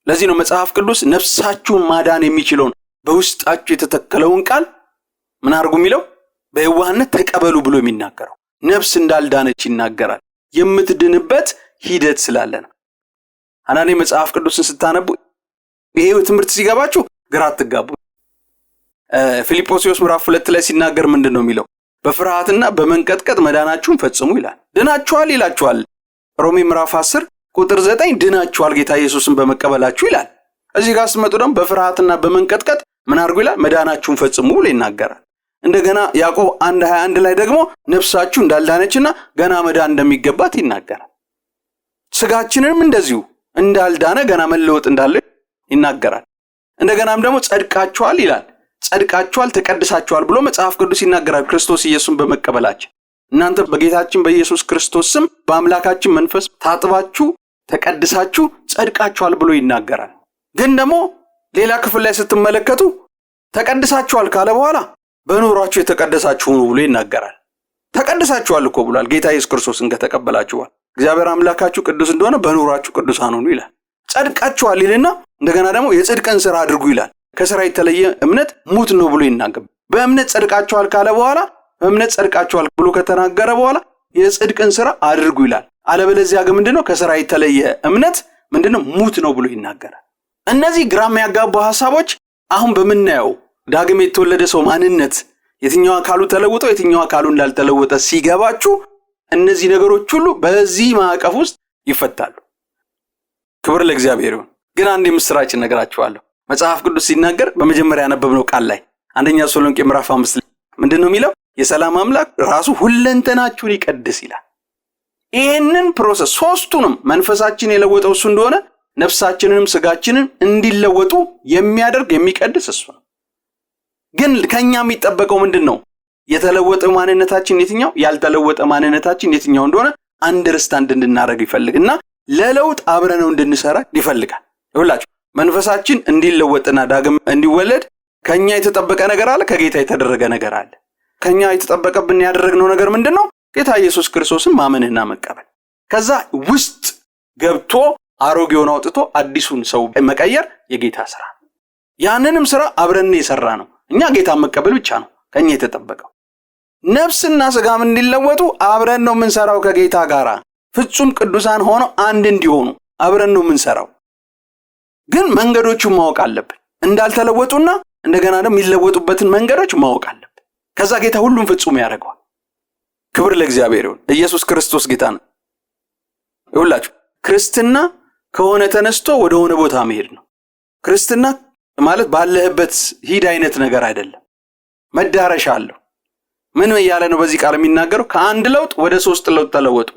ለዚህ ነው መጽሐፍ ቅዱስ ነፍሳችሁን ማዳን የሚችለውን በውስጣችሁ የተተከለውን ቃል ምን አድርጉ የሚለው? በየዋህነት ተቀበሉ ብሎ የሚናገረው። ነፍስ እንዳልዳነች ይናገራል። የምትድንበት ሂደት ስላለ ነው። አንዳንዴ መጽሐፍ ቅዱስን ስታነቡ ይሄ ትምህርት ሲገባችሁ ግራ አትጋቡ። ፊልጵስዩስ ምዕራፍ 2 ላይ ሲናገር ምንድነው የሚለው? በፍርሃትና በመንቀጥቀጥ መዳናችሁን ፈጽሙ ይላል። ድናችኋል ይላችኋል። ሮሜ ምዕራፍ 10 ቁጥር 9 ድናችኋል ጌታ ኢየሱስን በመቀበላችሁ ይላል። እዚህ ጋር ስትመጡ ደግሞ በፍርሃትና በመንቀጥቀጥ ምን አድርጉ ይላል? መዳናችሁን ፈጽሙ ብሎ ይናገራል። እንደገና ያዕቆብ 1:21 ላይ ደግሞ ነፍሳችሁ እንዳልዳነችና ገና መዳን እንደሚገባት ይናገራል። ስጋችንንም እንደዚሁ እንዳልዳነ ገና መለወጥ እንዳለ ይናገራል። እንደገናም ደግሞ ጸድቃችኋል ይላል። ጸድቃችኋል፣ ተቀድሳችኋል ብሎ መጽሐፍ ቅዱስ ይናገራል። ክርስቶስ ኢየሱስን በመቀበላችን እናንተ በጌታችን በኢየሱስ ክርስቶስ ስም በአምላካችን መንፈስ ታጥባችሁ ተቀድሳችሁ ጸድቃችኋል ብሎ ይናገራል። ግን ደግሞ ሌላ ክፍል ላይ ስትመለከቱ ተቀድሳችኋል ካለ በኋላ በኑሯችሁ የተቀደሳችሁ ሁኑ ብሎ ይናገራል። ተቀድሳችኋል እኮ ብሏል። ጌታ ኢየሱስ ክርስቶስን ከተቀበላችኋል እግዚአብሔር አምላካችሁ ቅዱስ እንደሆነ በኑሯችሁ ቅዱሳን ሁኑ ይላል። ጸድቃችኋል ይልና እንደገና ደግሞ የጽድቅን ሥራ አድርጉ ይላል። ከሥራ የተለየ እምነት ሙት ነው ብሎ ይናገራል። በእምነት ጸድቃችኋል ካለ በኋላ በእምነት ጸድቃችኋል ብሎ ከተናገረ በኋላ የጽድቅን ሥራ አድርጉ ይላል። አለበለዚያ ግን ምንድነው? ከሥራ የተለየ እምነት ምንድነው? ሙት ነው ብሎ ይናገራል። እነዚህ ግራ የሚያጋቡ ሐሳቦች አሁን በምናየው ዳግም የተወለደ ሰው ማንነት የትኛው አካሉ ተለውጦ የትኛው አካሉ እንዳልተለወጠ ሲገባችሁ እነዚህ ነገሮች ሁሉ በዚህ ማዕቀፍ ውስጥ ይፈታሉ። ክብር ለእግዚአብሔር ይሁን። ግን አንድ የምስራች እነግራችኋለሁ። መጽሐፍ ቅዱስ ሲናገር በመጀመሪያ ያነበብነው ቃል ላይ አንደኛ ተሰሎንቄ ምዕራፍ 5 ምንድነው የሚለው? የሰላም አምላክ ራሱ ሁለንተናችሁን ይቀድስ ይላል። ይህንን ፕሮሰስ ሶስቱንም መንፈሳችን የለወጠው እሱ እንደሆነ ነፍሳችንንም ስጋችንን እንዲለወጡ የሚያደርግ የሚቀድስ እሱ ነው። ግን ከኛ የሚጠበቀው ምንድነው? የተለወጠ ማንነታችን የትኛው ያልተለወጠ ማንነታችን የትኛው እንደሆነ አንደርስታንድ እንድናደርግ ይፈልግና ለለውጥ አብረነው እንድንሰራ ይፈልጋል። ይኸውላችሁ መንፈሳችን እንዲለወጥና ዳግም እንዲወለድ ከኛ የተጠበቀ ነገር አለ፣ ከጌታ የተደረገ ነገር አለ። ከኛ የተጠበቀብን ያደረግነው ነገር ምንድነው? ጌታ ኢየሱስ ክርስቶስን ማመንና መቀበል። ከዛ ውስጥ ገብቶ አሮጌውን አውጥቶ አዲሱን ሰው መቀየር የጌታ ሥራ ነው። ያንንም ሥራ አብረን የሰራ ነው። እኛ ጌታን መቀበል ብቻ ነው ከኛ የተጠበቀው። ነፍስና ስጋም እንዲለወጡ አብረን ነው የምንሰራው ከጌታ ጋር ፍጹም ቅዱሳን ሆነው አንድ እንዲሆኑ አብረን ነው የምንሰራው። ግን መንገዶቹን ማወቅ አለብን። እንዳልተለወጡና እንደገና ደግሞ የሚለወጡበትን መንገዶች ማወቅ አለብን። ከዛ ጌታ ሁሉም ፍጹም ያደርገዋል። ክብር ለእግዚአብሔር ይሁን። ኢየሱስ ክርስቶስ ጌታ ነው። ይኸውላችሁ ክርስትና ከሆነ ተነስቶ ወደ ሆነ ቦታ መሄድ ነው። ክርስትና ማለት ባለህበት ሂድ አይነት ነገር አይደለም። መዳረሻ አለው። ምን እያለ ነው በዚህ ቃል የሚናገረው? ከአንድ ለውጥ ወደ 3 ለውጥ ተለወጡ።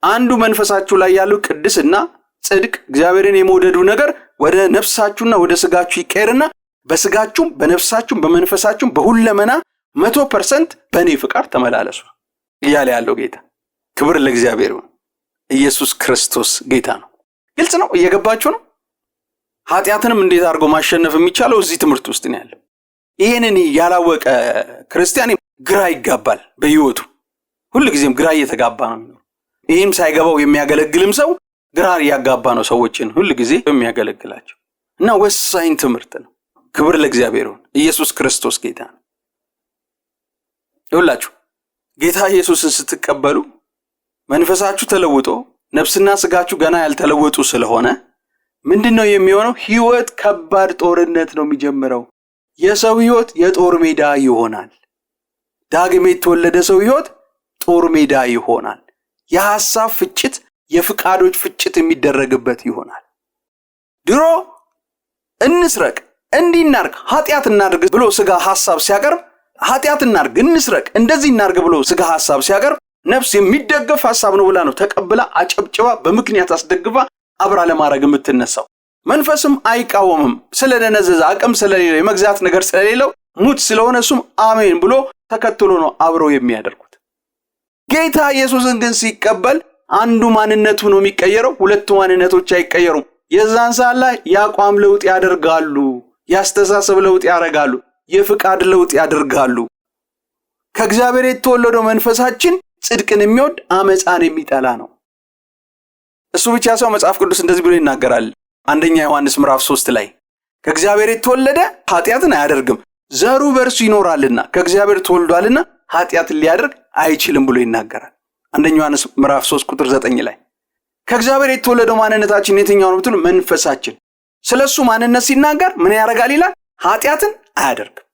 አንዱ መንፈሳችሁ ላይ ያለው ቅድስና፣ ጽድቅ፣ እግዚአብሔርን የመውደዱ ነገር ወደ ነፍሳችሁና ወደ ስጋችሁ ይቀየርና በስጋችሁም በነፍሳችሁም በመንፈሳችሁም በሁለመና 100% በእኔ ፍቃድ ተመላለሱ እያለ ያለው ጌታ። ክብር ለእግዚአብሔር ይሁን። ኢየሱስ ክርስቶስ ጌታ ነው። ግልጽ ነው። እየገባችሁ ነው? ኃጢአትንም እንዴት አድርጎ ማሸነፍ የሚቻለው እዚህ ትምህርት ውስጥ ነው ያለው። ይሄንን ያላወቀ ክርስቲያን ግራ ይጋባል በህይወቱ። ሁልጊዜም ግራ እየተጋባ ነው። ይህም ሳይገባው የሚያገለግልም ሰው ግራ እያጋባ ነው ሰዎችን ሁልጊዜ የሚያገለግላቸው እና ወሳኝ ትምህርት ነው። ክብር ለእግዚአብሔር ይሁን። ኢየሱስ ክርስቶስ ጌታ ነው። ይሁላችሁ ጌታ ኢየሱስን ስትቀበሉ መንፈሳችሁ ተለውጦ ነፍስና ስጋችሁ ገና ያልተለወጡ ስለሆነ ምንድነው የሚሆነው? ህይወት ከባድ ጦርነት ነው የሚጀምረው። የሰው ህይወት የጦር ሜዳ ይሆናል። ዳግም የተወለደ ሰው ህይወት ጦር ሜዳ ይሆናል። የሐሳብ ፍጭት፣ የፍቃዶች ፍጭት የሚደረግበት ይሆናል። ድሮ እንስረቅ፣ እንዲናርግ፣ ኃጢአት እናድርግ ብሎ ስጋ ሐሳብ ሲያቀርብ ኃጢአት እናድርግ፣ እንስረቅ፣ እንደዚህ እናድርግ ብሎ ስጋ ሐሳብ ሲያቀርብ ነፍስ የሚደገፍ ሐሳብ ነው ብላ ነው ተቀብላ አጨብጭባ በምክንያት አስደግፋ አብራ ለማድረግ የምትነሳው። መንፈስም አይቃወምም። ስለደነዘዘ አቅም ስለሌለው የመግዛት ነገር ስለሌለው ሙት ስለሆነ እሱም አሜን ብሎ ተከትሎ ነው አብረው የሚያደርጉት። ጌታ ኢየሱስን ግን ሲቀበል አንዱ ማንነቱ ነው የሚቀየረው፣ ሁለቱ ማንነቶች አይቀየሩም። የዛን ሰዓት ላይ የአቋም ለውጥ ያደርጋሉ፣ ያስተሳሰብ ለውጥ ያደርጋሉ፣ የፍቃድ ለውጥ ያደርጋሉ። ከእግዚአብሔር የተወለደው መንፈሳችን ጽድቅን የሚወድ አመፃን የሚጠላ ነው። እሱ ብቻ ሰው መጽሐፍ ቅዱስ እንደዚህ ብሎ ይናገራል። አንደኛ ዮሐንስ ምዕራፍ 3 ላይ ከእግዚአብሔር የተወለደ ኃጢአትን አያደርግም፣ ዘሩ በእርሱ ይኖራልና ከእግዚአብሔር ተወልዷልና ኃጢአትን ሊያደርግ አይችልም ብሎ ይናገራል። አንደኛ ዮሐንስ ምዕራፍ 3 ቁጥር 9 ላይ ከእግዚአብሔር የተወለደው ማንነታችን የትኛው ነው ብትሉ መንፈሳችን። ስለሱ ማንነት ሲናገር ምን ያደርጋል ይላል? ኃጢአትን አያደርግም።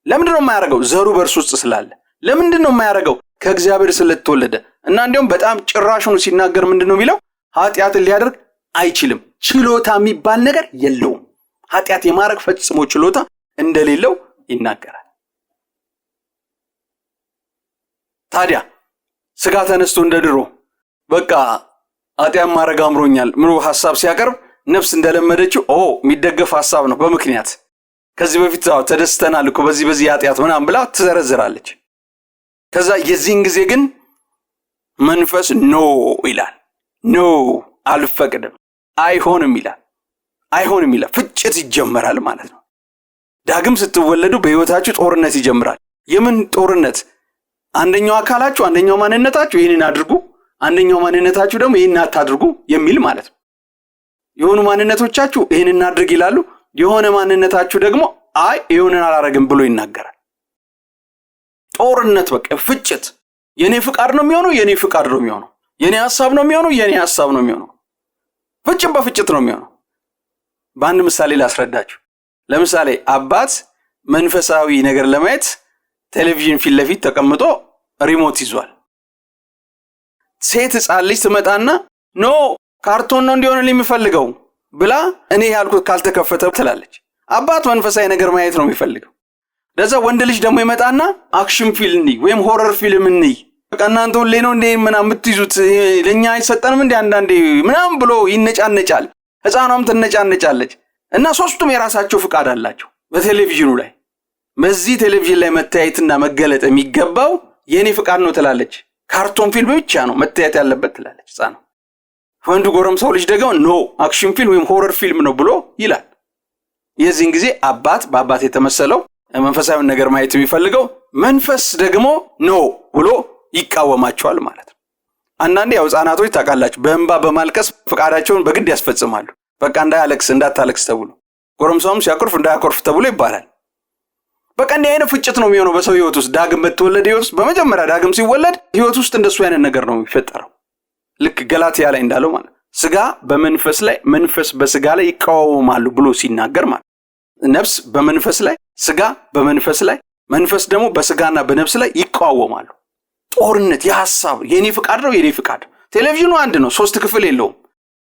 ለምንድነው የማያደርገው? ዘሩ በእርሱ ውስጥ ስላለ። ለምንድነው የማያደርገው? ከእግዚአብሔር ስለተወለደ። እና እንዲያውም በጣም ጭራሹን ሲናገር ምንድነው የሚለው? ኃጢአትን ሊያደርግ አይችልም። ችሎታ የሚባል ነገር የለውም። ኃጢአት የማድረግ ፈጽሞ ችሎታ እንደሌለው ይናገራል። ታዲያ ስጋ ተነስቶ እንደድሮ በቃ ኃጢአት ማድረግ አምሮኛል ምሮ ሐሳብ ሲያቀርብ ነፍስ እንደለመደችው የሚደገፍ ሐሳብ ነው በምክንያት ከዚህ በፊት ተደስተናል እኮ በዚህ ኃጢአት ምናምን ብላ ትዘረዝራለች። ከዛ የዚህን ጊዜ ግን መንፈስ ኖ ይላል። ኖ አልፈቅድም፣ አይሆንም ይላል። አይሆንም ይላል። ፍጭት ይጀምራል ማለት ነው። ዳግም ስትወለዱ በህይወታችሁ ጦርነት ይጀምራል። የምን ጦርነት? አንደኛው አካላችሁ፣ አንደኛው ማንነታችሁ ይህንን አድርጉ፣ አንደኛው ማንነታችሁ ደግሞ ይህንን አታድርጉ የሚል ማለት ነው። የሆኑ ማንነቶቻችሁ ይህንን እናድርግ ይላሉ፣ የሆነ ማንነታችሁ ደግሞ አይ ይሁንን አላረግም ብሎ ይናገራል። ጦርነት በቃ ፍጭት። የኔ ፍቃድ ነው የሚሆነው፣ የኔ ፍቃድ ነው የሚሆነው፣ የኔ ሐሳብ ነው የሚሆነው፣ የኔ ሐሳብ ነው የሚሆነው። ፍጭት በፍጭት ነው የሚሆነው። በአንድ ምሳሌ ላስረዳችሁ። ለምሳሌ አባት መንፈሳዊ ነገር ለማየት ቴሌቪዥን ፊት ለፊት ተቀምጦ ሪሞት ይዟል። ሴት ሕፃን ልጅ ትመጣና ኖ ካርቶን ነው እንዲሆንልኝ የሚፈልገው ብላ እኔ ያልኩት ካልተከፈተ ትላለች። አባት መንፈሳዊ ነገር ማየት ነው የሚፈልገው። ለዛ ወንድ ልጅ ደግሞ ይመጣና አክሽን ፊልም ወይም ሆረር ፊልም እንይ፣ በቃ እናንተ ሁሌ ነው እንዴ ምናምን የምትይዙት ለኛ አይሰጠንም እንዴ አንዳንዴ ምናምን ብሎ ይነጫነጫል። ሕፃኗም ትነጫነጫለች። እና ሶስቱም የራሳቸው ፍቃድ አላቸው በቴሌቪዥኑ ላይ። በዚህ ቴሌቪዥን ላይ መታየትና መገለጥ የሚገባው የኔ ፍቃድ ነው ትላለች። ካርቶን ፊልም ብቻ ነው መታየት ያለበት ትላለች ሕፃኗ። ወንዱ ጎረምሳው ልጅ ደግሞ ኖ አክሽን ፊልም ወይም ሆረር ፊልም ነው ብሎ ይላል። የዚህን ጊዜ አባት በአባት የተመሰለው መንፈሳዊ ነገር ማየት የሚፈልገው መንፈስ ደግሞ ኖ ብሎ ይቃወማቸዋል ማለት ነው። አንዳንዴ ያው ሕፃናቶች ታውቃላችሁ በእንባ በማልቀስ ፍቃዳቸውን በግድ ያስፈጽማሉ። በቃ እንዳታለቅስ ተብሎ፣ ጎረምሳውም ሲያኮርፍ እንዳያኮርፍ ተብሎ ይባላል። በቃ እንዲህ አይነት ፍጭት ነው የሚሆነው በሰው ህይወት ውስጥ። ዳግም በተወለደ ህይወት ውስጥ በመጀመሪያ ዳግም ሲወለድ ህይወት ውስጥ እንደሱ አይነት ነገር ነው የሚፈጠረው። ልክ ገላትያ ላይ እንዳለው ማለት ስጋ በመንፈስ ላይ መንፈስ በስጋ ላይ ይቃወማሉ ብሎ ሲናገር ማለት ነፍስ በመንፈስ ላይ ስጋ በመንፈስ ላይ መንፈስ ደግሞ በስጋና በነፍስ ላይ ይቃወማሉ። ጦርነት የሐሳብ የኔ ፍቃድ ነው የኔ ፍቃድ። ቴሌቪዥኑ አንድ ነው፣ 3 ክፍል የለውም።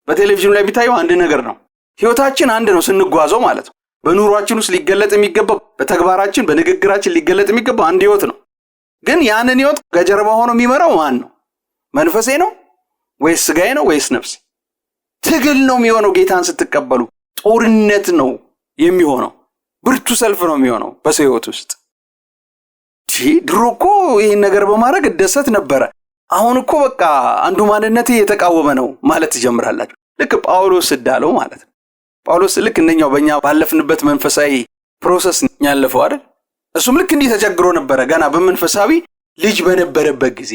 በቴሌቪዥኑ ላይ ቢታየው አንድ ነገር ነው። ህይወታችን አንድ ነው ስንጓዘው ማለት ነው። በኑሯችን ውስጥ ሊገለጥ የሚገባው በተግባራችን በንግግራችን ሊገለጥ የሚገባው አንድ ህይወት ነው። ግን ያንን ህይወት ከጀርባ ሆኖ የሚመራው ማን ነው? መንፈሴ ነው ወይስ ስጋዬ ነው ወይስ ነፍሴ? ትግል ነው የሚሆነው። ጌታን ስትቀበሉ ጦርነት ነው የሚሆነው። ብርቱ ሰልፍ ነው የሚሆነው በሰው ህይወት ውስጥ። ድሮ እኮ ይህን ነገር በማድረግ እደሰት ነበረ። አሁን እኮ በቃ አንዱ ማንነቴ የተቃወመ ነው ማለት ትጀምራላችሁ። ልክ ጳውሎስ እንዳለው ማለት ነው። ጳውሎስ ልክ እንደኛው በእኛ ባለፍንበት መንፈሳዊ ፕሮሰስ ያለፈው አይደል? እሱም ልክ እንዲህ ተቸግሮ ነበረ ገና በመንፈሳዊ ልጅ በነበረበት ጊዜ።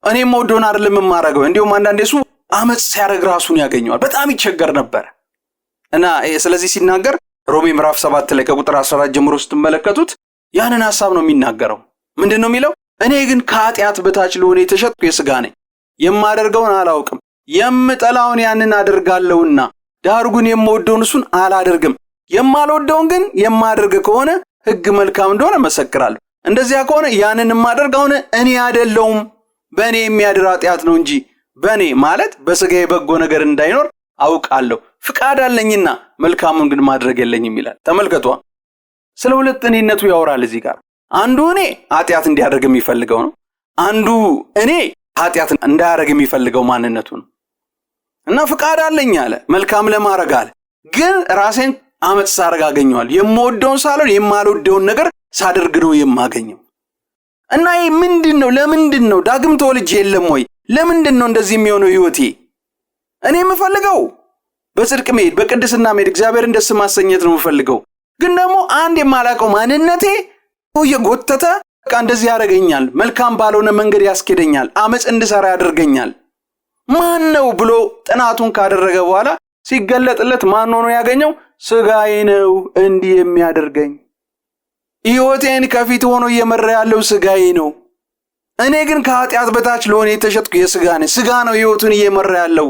እኔም ወዶን አይደለም የማረገው፣ እንዲሁም አንዳንዴ እሱ አመጽ ሲያደርግ ራሱን ያገኘዋል። በጣም ይቸገር ነበር እና ስለዚህ ሲናገር ሮሜ ምዕራፍ 7 ላይ ከቁጥር 14 ጀምሮ ስትመለከቱት ያንን ሐሳብ ነው የሚናገረው። ምንድነው የሚለው? እኔ ግን ከኃጢአት በታች ለሆነ የተሸጥኩ የሥጋ ነኝ፣ የማደርገውን አላውቅም፣ የምጠላውን ያንን አደርጋለሁና፣ ዳሩ ግን የምወደውን እሱን አላደርግም፣ የማልወደውን ግን የማደርግ ከሆነ ሕግ መልካም እንደሆነ መሰክራለሁ። እንደዚያ ከሆነ ያንን የማደርግ አሁን እኔ አይደለሁም፣ በእኔ የሚያድር ኃጢአት ነው እንጂ በእኔ ማለት በሥጋዬ በጎ ነገር እንዳይኖር አውቃለሁ። ፍቃድ አለኝና መልካሙን ግን ማድረግ የለኝም ይላል። ተመልከቷ፣ ስለ ሁለት እኔነቱ ያወራል እዚህ ጋር። አንዱ እኔ ኃጢአት እንዲያደርግ የሚፈልገው ነው፣ አንዱ እኔ ኃጢአት እንዳያደርግ የሚፈልገው ማንነቱ ነው። እና ፍቃድ አለኝ አለ፣ መልካም ለማድረግ አለ፣ ግን ራሴን አመጽ ሳደርግ አገኘዋለሁ። የምወደውን ሳልሆን የማልወደውን ነገር ሳደርግ ነው የማገኘው። እና ይሄ ምንድነው? ለምንድነው ዳግም ተወልጄ የለም ወይ? ለምንድነው እንደዚህ የሚሆነው ህይወቴ? እኔ የምፈልገው በጽድቅ መሄድ፣ በቅድስና መሄድ፣ እግዚአብሔርን ደስ ማሰኘት ነው የምፈልገው። ግን ደግሞ አንድ የማላውቀው ማንነቴ እየጎተተ በቃ እንደዚህ ያደርገኛል፣ መልካም ባልሆነ መንገድ ያስኬደኛል፣ አመጽ እንድሰራ ያደርገኛል። ማን ነው ብሎ ጥናቱን ካደረገ በኋላ ሲገለጥለት ማን ሆኖ ያገኘው? ሥጋዬ ነው እንዲህ የሚያደርገኝ። ሕይወቴን ከፊት ሆኖ እየመራ ያለው ሥጋዬ ነው። እኔ ግን ከኃጢአት በታች ለሆነ የተሸጥኩ የሥጋ ነኝ። ሥጋ ነው ሕይወቱን እየመራ ያለው።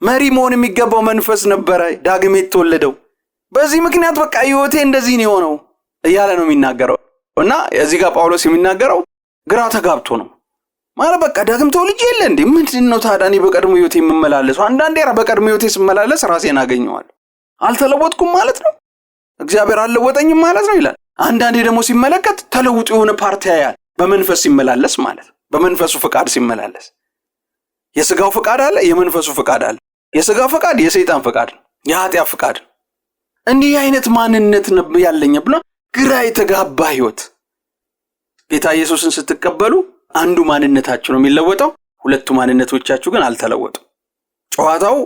መሪ መሆን የሚገባው መንፈስ ነበረ ዳግም የተወለደው። በዚህ ምክንያት በቃ ሕይወቴ እንደዚህ ነው የሆነው እያለ ነው የሚናገረው። እና እዚህ ጋር ጳውሎስ የሚናገረው ግራ ተጋብቶ ነው ማለት በቃ ዳግም ተወልጄ የለ እንዴ? ምንድነው ታዲያ እኔ በቀድሞ ሕይወቴ የምመላለሰው? አንዳንዴ በቀድሞ ሕይወቴ ስመላለስ ራሴን አገኘዋለሁ። አልተለወጥኩም ማለት ነው፣ እግዚአብሔር አልለወጠኝም ማለት ነው ይላል። አንዳንዴ ደግሞ ሲመለከት ተለውጦ የሆነ ፓርቲ ያያል በመንፈስ ሲመላለስ ማለት፣ በመንፈሱ ፍቃድ ሲመላለስ። የሥጋው ፍቃድ አለ፣ የመንፈሱ ፍቃድ አለ። የሥጋው ፍቃድ የሰይጣን ፍቃድ ነው፣ የኃጢአት ፍቃድ ነው። እንዲህ አይነት ማንነት ያለኝ ብሎ ግራ የተጋባ ሕይወት። ጌታ ኢየሱስን ስትቀበሉ አንዱ ማንነታችሁ ነው የሚለወጠው፣ ሁለቱ ማንነቶቻችሁ ግን አልተለወጡም። ጨዋታው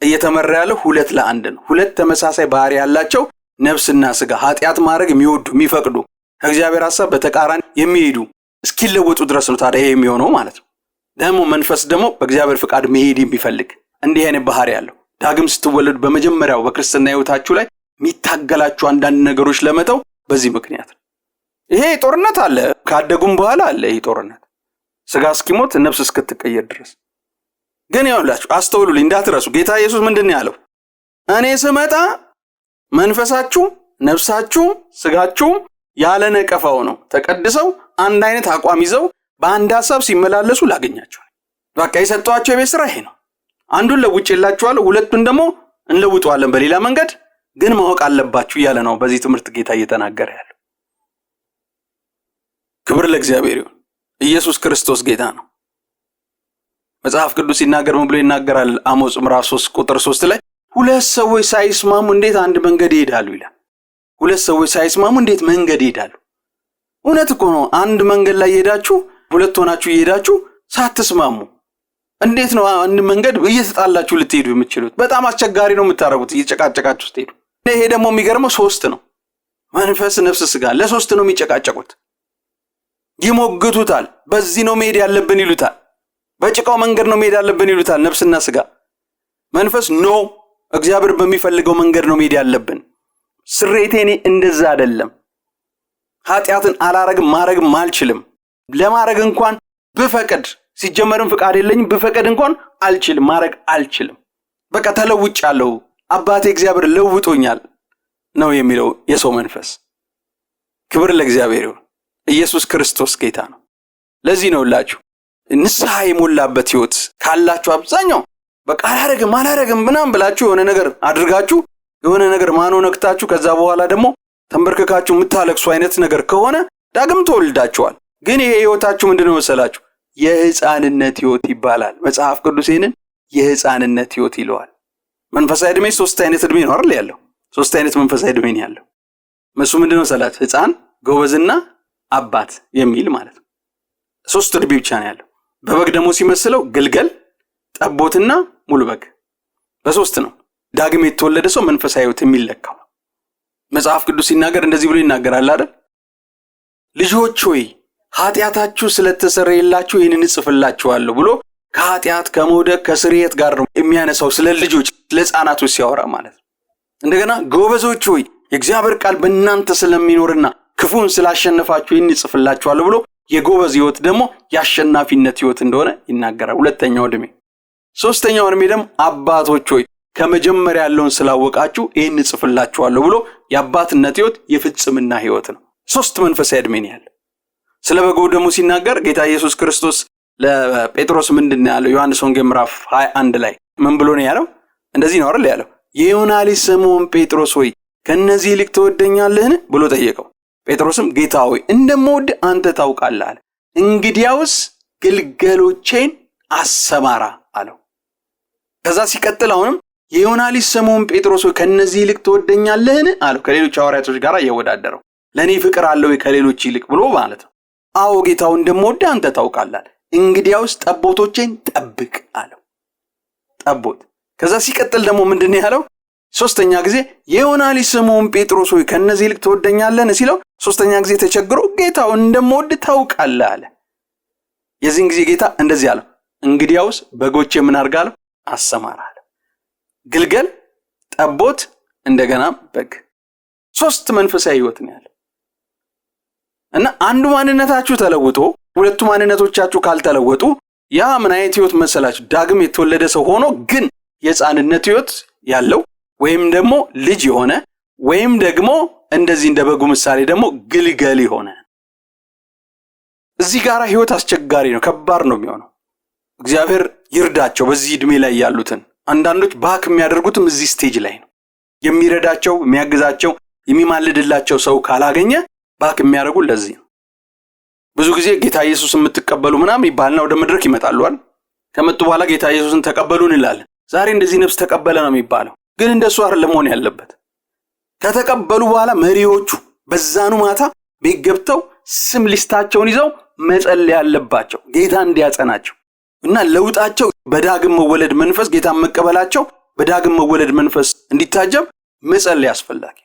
እየተመራ ያለው 2 ለ1 ነው። ሁለት ተመሳሳይ ባህሪ ያላቸው ነፍስና ሥጋ፣ ኃጢአት ማድረግ የሚወዱ የሚፈቅዱ፣ ከእግዚአብሔር ሐሳብ በተቃራኒ የሚሄዱ እስኪለወጡ ድረስ ነው ታዲያ ይሄ የሚሆነው ማለት ነው። ደግሞ መንፈስ ደግሞ በእግዚአብሔር ፍቃድ መሄድ የሚፈልግ እንዲህ አይነት ባህሪ ያለው። ዳግም ስትወለዱ በመጀመሪያው በክርስትና ሕይወታችሁ ላይ የሚታገላችሁ አንዳንድ ነገሮች ለመተው በዚህ ምክንያት ነው። ይሄ ጦርነት አለ፣ ካደጉም በኋላ አለ ይሄ ጦርነት፣ ሥጋ እስኪሞት ነፍስ እስክትቀየር ድረስ። ግን ያውላችሁ አስተውሉልኝ እንዳትረሱ። ጌታ ኢየሱስ ምንድን ነው ያለው? እኔ ስመጣ መንፈሳችሁ፣ ነፍሳችሁ፣ ሥጋችሁ ያለ ነቀፋው ነው ተቀድሰው አንድ አይነት አቋም ይዘው በአንድ ሐሳብ ሲመላለሱ ላገኛቸው። በቃ የሰጠዋቸው የቤት ሥራ ይሄ ነው። አንዱን ለውጬላችኋለሁ፣ ሁለቱን ደግሞ እንለውጠዋለን በሌላ መንገድ፣ ግን ማወቅ አለባችሁ እያለ ነው በዚህ ትምህርት ጌታ እየተናገረ ያለው። ክብር ለእግዚአብሔር ይሁን። ኢየሱስ ክርስቶስ ጌታ ነው። መጽሐፍ ቅዱስ ሲናገር ምን ብሎ ይናገራል? አሞጽ ምዕራፍ 3 ቁጥር 3 ላይ ሁለት ሰዎች ሳይስማሙ እንዴት አንድ መንገድ ይሄዳሉ ይላል። ሁለት ሰዎች ሳይስማሙ እንዴት መንገድ ይሄዳሉ? እውነት እኮ ነው። አንድ መንገድ ላይ ይሄዳችሁ፣ ሁለት ሆናችሁ ይሄዳችሁ ሳትስማሙ እንዴት ነው አንድ መንገድ እየተጣላችሁ ልትሄዱ የምትችሉት? በጣም አስቸጋሪ ነው የምታረጉት እየጨቃጨቃችሁ ስትሄዱ። ይሄ ደግሞ የሚገርመው 3 ነው። መንፈስ፣ ነፍስ፣ ሥጋ ለ3 ነው የሚጨቃጨቁት። ይሞግቱታል። በዚህ ነው መሄድ ያለብን ይሉታል። በጭቃው መንገድ ነው መሄድ ያለብን ይሉታል ነፍስና ሥጋ። መንፈስ ኖ እግዚአብሔር በሚፈልገው መንገድ ነው መሄድ ያለብን። ስሬቴ እኔ እንደዛ አይደለም። ኃጢአትን አላረግም፣ ማረግም አልችልም። ለማረግ እንኳን ብፈቅድ ሲጀመርም ፍቃድ የለኝም፣ ብፈቅድ እንኳን አልችልም፣ ማረግ አልችልም። በቃ ተለውጫለሁ፣ አባቴ እግዚአብሔር ለውጦኛል ነው የሚለው የሰው መንፈስ። ክብር ለእግዚአብሔር ይሁን። ኢየሱስ ክርስቶስ ጌታ ነው። ለዚህ ነውላችሁ ንስሐ የሞላበት ሕይወት ካላችሁ አብዛኛው በቃ አላረግም ምናምን ብላችሁ የሆነ ነገር አድርጋችሁ የሆነ ነገር ማኖ ነክታችሁ ከዛ በኋላ ደግሞ ተንበርክካችሁ የምታለቅሱ አይነት ነገር ከሆነ ዳግም ተወልዳችኋል። ግን ይሄ ሕይወታችሁ ምንድነው መሰላችሁ? የሕፃንነት ሕይወት ይባላል። መጽሐፍ ቅዱስ ይሄንን የሕፃንነት ሕይወት ይለዋል። መንፈሳዊ ዕድሜ 3 አይነት ዕድሜ ነው አይደል ያለው? 3 አይነት መንፈሳዊ ዕድሜ ነው ያለው። እሱ ምንድነው መሰላችሁ? ሕፃን፣ ጎበዝና አባት የሚል ማለት ነው። 3 ዕድሜ ብቻ ነው ያለው። በበግ ደግሞ ሲመስለው ግልገል፣ ጠቦትና ሙሉ በግ። በ3 ነው። ዳግም የተወለደ ሰው መንፈሳዊ ሕይወት የሚለካው። መጽሐፍ ቅዱስ ሲናገር እንደዚህ ብሎ ይናገራል አይደል? ልጆች ሆይ ኃጢአታችሁ ስለተሰረየላችሁ ይህንን እጽፍላችኋለሁ ብሎ ከኃጢአት ከመውደቅ ከስርየት ጋር ነው የሚያነሳው፣ ስለ ልጆች ስለ ሕፃናቶች ሲያወራ ማለት ነው። እንደገና ጎበዞች ሆይ የእግዚአብሔር ቃል በእናንተ ስለሚኖርና ክፉን ስላሸነፋችሁ ይህን እጽፍላችኋለሁ ብሎ የጎበዝ ሕይወት ደግሞ የአሸናፊነት ሕይወት እንደሆነ ይናገራል። ሁለተኛው ዕድሜ። ሶስተኛው ዕድሜ ደግሞ አባቶች ሆይ ከመጀመሪያ ያለውን ስላወቃችሁ ይህን እጽፍላችኋለሁ ብሎ የአባትነት ሕይወት የፍጽምና ሕይወት ነው። ሶስት መንፈሳዊ ዕድሜ ነው ያለው። ስለ በጉ ደግሞ ሲናገር ጌታ ኢየሱስ ክርስቶስ ለጴጥሮስ ምንድን ነው ያለው? ዮሐንስ ወንጌል ምዕራፍ 21 ላይ ምን ብሎ ነው ያለው? እንደዚህ ነው አይደል ያለው? የዮና ልጅ ስምዖን ጴጥሮስ ሆይ ከነዚህ ይልቅ ትወደኛለህን ብሎ ጠየቀው። ጴጥሮስም ጌታ ሆይ እንደምወድ አንተ ታውቃለህ አለ። እንግዲያውስ ግልገሎቼን አሰማራ አለው። ከዛ ሲቀጥል አሁንም የዮና ልጅ ስምዖን ጴጥሮስ ሆይ ከነዚህ ይልቅ ትወደኛለህን አለው። ከሌሎች ሐዋርያቶች ጋር እየወዳደረው ለኔ ፍቅር አለው ከሌሎች ይልቅ ብሎ ማለት ነው። አዎ ጌታው እንደምወድ አንተ ታውቃለህ። እንግዲያውስ ጠቦቶቼን ጠብቅ አለው። ጠቦት። ከዛ ሲቀጥል ደግሞ ምንድነው ያለው? ሶስተኛ ጊዜ የዮና ልጅ ስምዖን ጴጥሮስ ሆይ ከነዚህ ይልቅ ትወደኛለህን ሲለው ሶስተኛ ጊዜ ተቸግሮ ጌታው እንደምወድ ታውቃለህ አለ። የዚህን ጊዜ ጌታ እንደዚህ አለው፣ እንግዲያውስ በጎቼ ምን አድርጋለሁ? አሰማራ አለ። ግልገል፣ ጠቦት፣ እንደገና በግ። ሶስት መንፈሳዊ ሕይወት ነው ያለው እና አንዱ ማንነታችሁ ተለውጦ ሁለቱ ማንነቶቻችሁ ካልተለወጡ ያ ምን አይነት ሕይወት መሰላችሁ? ዳግም የተወለደ ሰው ሆኖ ግን የሕፃንነት ሕይወት ያለው ወይም ደግሞ ልጅ የሆነ ወይም ደግሞ እንደዚህ እንደ በጉ ምሳሌ ደግሞ ግልገል የሆነ። እዚህ ጋር ሕይወት አስቸጋሪ ነው፣ ከባድ ነው የሚሆነው። እግዚአብሔር ይርዳቸው በዚህ ዕድሜ ላይ ያሉትን። አንዳንዶች ባክ የሚያደርጉትም እዚህ ስቴጅ ላይ ነው። የሚረዳቸው የሚያግዛቸው የሚማልድላቸው ሰው ካላገኘ ባክ የሚያደርጉ ለዚህ ነው። ብዙ ጊዜ ጌታ ኢየሱስ የምትቀበሉ ምናምን ይባልና ወደ መድረክ ይመጣሉ አይደል? ከመጡ በኋላ ጌታ ኢየሱስን ተቀበሉ እንላለን። ዛሬ እንደዚህ ነፍስ ተቀበለ ነው የሚባለው፣ ግን እንደሱ አይደለም መሆን ያለበት። ከተቀበሉ በኋላ መሪዎቹ በዛኑ ማታ ቤት ገብተው ስም ሊስታቸውን ይዘው መጸለይ ያለባቸው ጌታ እንዲያጸናቸው እና ለውጣቸው በዳግም መወለድ መንፈስ ጌታን መቀበላቸው በዳግም መወለድ መንፈስ እንዲታጀብ መጸለይ ያስፈልጋል።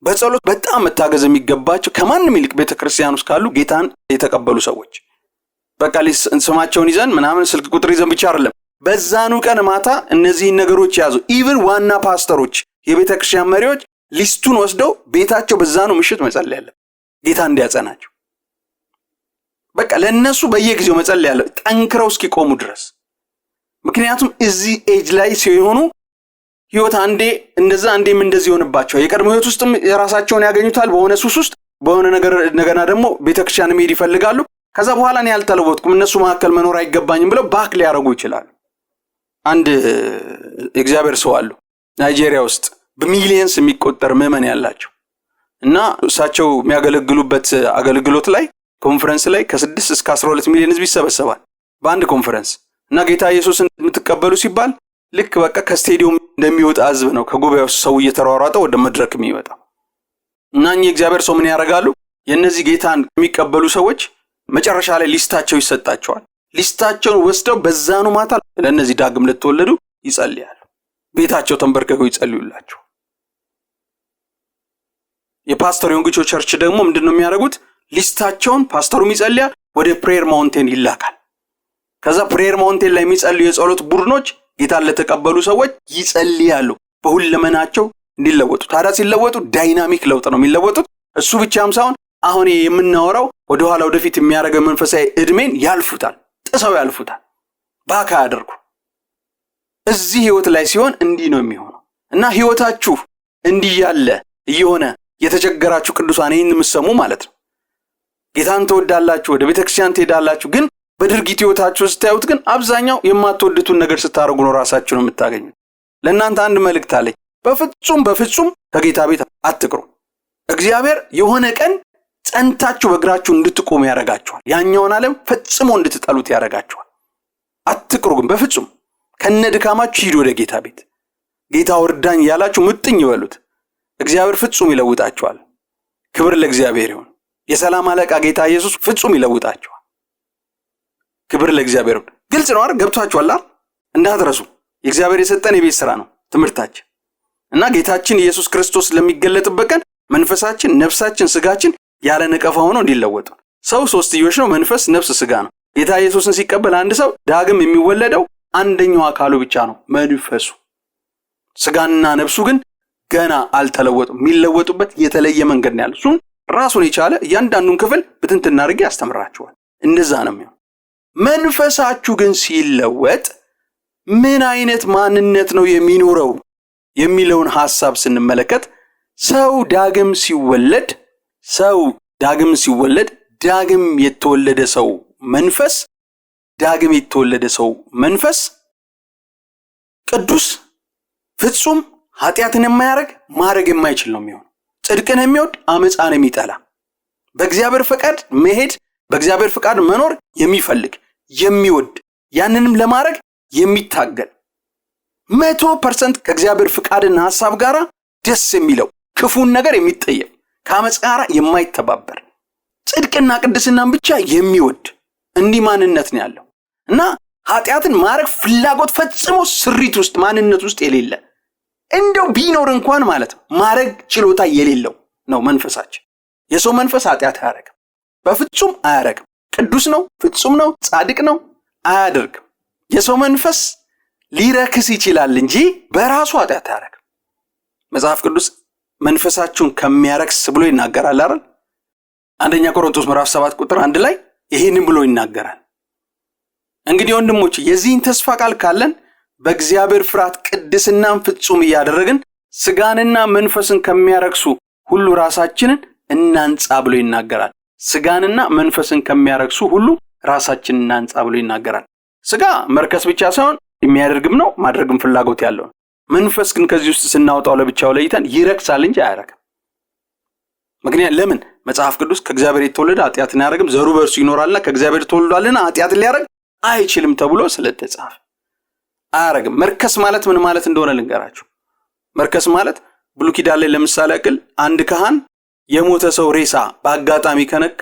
በጸሎት በጣም መታገዝ የሚገባቸው ከማንም ይልቅ ቤተክርስቲያን ውስጥ ካሉ ጌታን የተቀበሉ ሰዎች በቃ ስማቸውን ይዘን ምናምን ስልክ ቁጥር ይዘን ብቻ አይደለም፣ በዛኑ ቀን ማታ እነዚህን ነገሮች ያዙ። ኢቭን ዋና ፓስተሮች፣ የቤተክርስቲያን መሪዎች ሊስቱን ወስደው ቤታቸው በዛኑ ምሽት መጸለይ ያለ ጌታ እንዲያጸናቸው። በቃ ለነሱ በየጊዜው መጸለይ ያለ ጠንክረው እስኪቆሙ ድረስ። ምክንያቱም እዚህ ኤጅ ላይ ሲሆኑ ሕይወት አንዴ እንደዛ አንዴም እንደዚህ ሆነባቸው። የቀድሞ ሕይወት ውስጥም የራሳቸውን ያገኙታል በሆነ ሱስ ውስጥ በሆነ ነገር እንደገና ደግሞ ቤተክርስቲያን መሄድ ይፈልጋሉ። ከዛ በኋላ እኔ ያልተለወጥኩም እነሱ መካከል መኖር አይገባኝም ብለው ባክ ሊያረጉ ይችላሉ። አንድ እግዚአብሔር ሰው አሉ ናይጄሪያ ውስጥ በሚሊየንስ የሚቆጠር ምዕመን ያላቸው እና እሳቸው የሚያገለግሉበት አገልግሎት ላይ ኮንፈረንስ ላይ ከ6 እስከ 12 ሚሊዮን ህዝብ ይሰበሰባል በአንድ ኮንፈረንስ። እና ጌታ ኢየሱስን የምትቀበሉ ሲባል ልክ በቃ ከስቴዲየም እንደሚወጣ ህዝብ ነው ከጉባኤው ሰው እየተሯሯጠ ወደ መድረክ የሚወጣው። እና እኚህ እግዚአብሔር ሰው ምን ያደርጋሉ? የነዚህ ጌታን የሚቀበሉ ሰዎች መጨረሻ ላይ ሊስታቸው ይሰጣቸዋል። ሊስታቸውን ወስደው በዛኑ ማታ ለነዚህ ዳግም ለተወለዱ ይጸልያሉ። ቤታቸው ተንበርከከው ይጸልዩላቸው። የፓስተር ዮንግቾ ቸርች ደግሞ ምንድነው የሚያደርጉት? ሊስታቸውን ፓስተሩም ይጸልያል፣ ወደ ፕሬየር ማውንቴን ይላካል። ከዛ ፕሬየር ማውንቴን ላይ የሚጸልዩ የጸሎት ቡድኖች ጌታን ለተቀበሉ ሰዎች ይጸልያሉ በሁለመናቸው እንዲለወጡ። ታዲያ ሲለወጡ ዳይናሚክ ለውጥ ነው የሚለወጡት። እሱ ብቻም ሳይሆን አሁን የምናወራው ወደ ኋላ ወደፊት የሚያደርገው መንፈሳዊ እድሜን ያልፉታል፣ ጥሰው ያልፉታል፣ ባካ ያደርጉ። እዚህ ህይወት ላይ ሲሆን እንዲህ ነው የሚሆነው። እና ህይወታችሁ እንዲህ ያለ እየሆነ የተቸገራችሁ ቅዱሳን ይህን የምትሰሙ ማለት ነው ጌታን ተወዳላችሁ፣ ወደ ቤተክርስቲያን ትሄዳላችሁ፣ ግን በድርጊት ህይወታችሁ ስታዩት ግን አብዛኛው የማትወዱትን ነገር ስታደርጉ ነው ራሳችሁን የምታገኙት። ለእናንተ አንድ መልእክት አለኝ። በፍጹም ከጌታ ቤት አትቅሩ። እግዚአብሔር የሆነ ቀን ጸንታችሁ በእግራችሁ እንድትቆሙ ያደርጋችኋል። ያኛውን ዓለም ፈጽሞ እንድትጠሉት ያደርጋችኋል። አትቅሩ ግን በፍጹም። ከነድካማችሁ ሂዱ ወደ ጌታ ቤት። ጌታ ወርዳኝ ያላችሁ ምጥኝ ይበሉት። እግዚአብሔር ፍጹም ይለውጣችኋል። ክብር ለእግዚአብሔር ይሁን። የሰላም አለቃ ጌታ ኢየሱስ ፍጹም ይለውጣችኋል። ክብር ለእግዚአብሔር ይሁን። ግልጽ ነው አይደል? ገብቷችኋል አይደል? እንዳትረሱ። የእግዚአብሔር የሰጠን የቤት ስራ ነው ትምህርታችን። እና ጌታችን ኢየሱስ ክርስቶስ ለሚገለጥበት ቀን መንፈሳችን፣ ነፍሳችን፣ ስጋችን ያለ ነቀፋ ሆኖ እንዲለወጡ። ሰው ሶስትዮሽ ነው፣ መንፈስ፣ ነፍስ፣ ስጋ ነው። ጌታ ኢየሱስን ሲቀበል አንድ ሰው ዳግም የሚወለደው አንደኛው አካሉ ብቻ ነው፣ መንፈሱ። ስጋና ነፍሱ ግን ገና አልተለወጡም። የሚለወጡበት የተለየ መንገድ ነው ያለው። እሱን ራሱን የቻለ እያንዳንዱን ክፍል ብትንትና አድርጌ ያስተምራችኋል። እንደዛ ነው የሚሆነው። መንፈሳችሁ ግን ሲለወጥ ምን አይነት ማንነት ነው የሚኖረው የሚለውን ሐሳብ ስንመለከት ሰው ዳግም ሲወለድ ዳግም የተወለደ ሰው መንፈስ ቅዱስ፣ ፍጹም፣ ኃጢአትን የማያደርግ ማድረግ የማይችል ነው የሚሆነው። ጽድቅን የሚወድ አመፃን የሚጠላ፣ በእግዚአብሔር ፈቃድ መሄድ፣ በእግዚአብሔር ፈቃድ መኖር የሚፈልግ የሚወድ፣ ያንንም ለማድረግ የሚታገል 100% ከእግዚአብሔር ፈቃድና ሐሳብ ጋር ደስ የሚለው፣ ክፉን ነገር የሚጠየፍ፣ ከአመፃ ጋር የማይተባበር፣ ጽድቅና ቅድስናን ብቻ የሚወድ እንዲህ ማንነት ነው ያለው እና ኃጢአትን ማድረግ ፍላጎት ፈጽሞ ስሪት ውስጥ ማንነት ውስጥ የሌለ እንደው ቢኖር እንኳን ማለት ነው ማድረግ ችሎታ የሌለው ነው መንፈሳችን። የሰው መንፈስ ኃጢአት አያደርግም፣ በፍጹም አያደርግም። ቅዱስ ነው፣ ፍጹም ነው፣ ጻድቅ ነው፣ አያደርግም። የሰው መንፈስ ሊረክስ ይችላል እንጂ በራሱ ኃጢአት አያደርግም። መጽሐፍ ቅዱስ መንፈሳችሁን ከሚያረክስ ብሎ ይናገራል አይደል? አንደኛ ቆሮንቶስ ምዕራፍ 7 ቁጥር 1 ላይ ይሄንን ብሎ ይናገራል። እንግዲህ ወንድሞች የዚህን ተስፋ ቃል ካለን በእግዚአብሔር ፍርሃት ቅድስናን ፍጹም እያደረግን ስጋንና መንፈስን ከሚያረክሱ ሁሉ ራሳችንን እናንጻ ብሎ ይናገራል። ስጋንና መንፈስን ከሚያረክሱ ሁሉ ራሳችንን እናንጻ ብሎ ይናገራል። ስጋ መርከስ ብቻ ሳይሆን የሚያደርግም ነው፣ ማድረግም ፍላጎት ያለው ነው። መንፈስ ግን ከዚህ ውስጥ ስናወጣው ለብቻው ለይተን ይረክሳል እንጂ አያረክም። ምክንያት ለምን? መጽሐፍ ቅዱስ ከእግዚአብሔር የተወለደ ኃጢአትን አያረግም፣ ዘሩ በእርሱ ይኖራልና ከእግዚአብሔር ተወልዷልና ኃጢአትን ሊያረግ አይችልም ተብሎ ስለተጻፈ አያረግም። መርከስ ማለት ምን ማለት እንደሆነ ልንገራችሁ። መርከስ ማለት ብሉይ ኪዳን ላይ ለምሳሌ ያክል አንድ ካህን የሞተ ሰው ሬሳ በአጋጣሚ ከነካ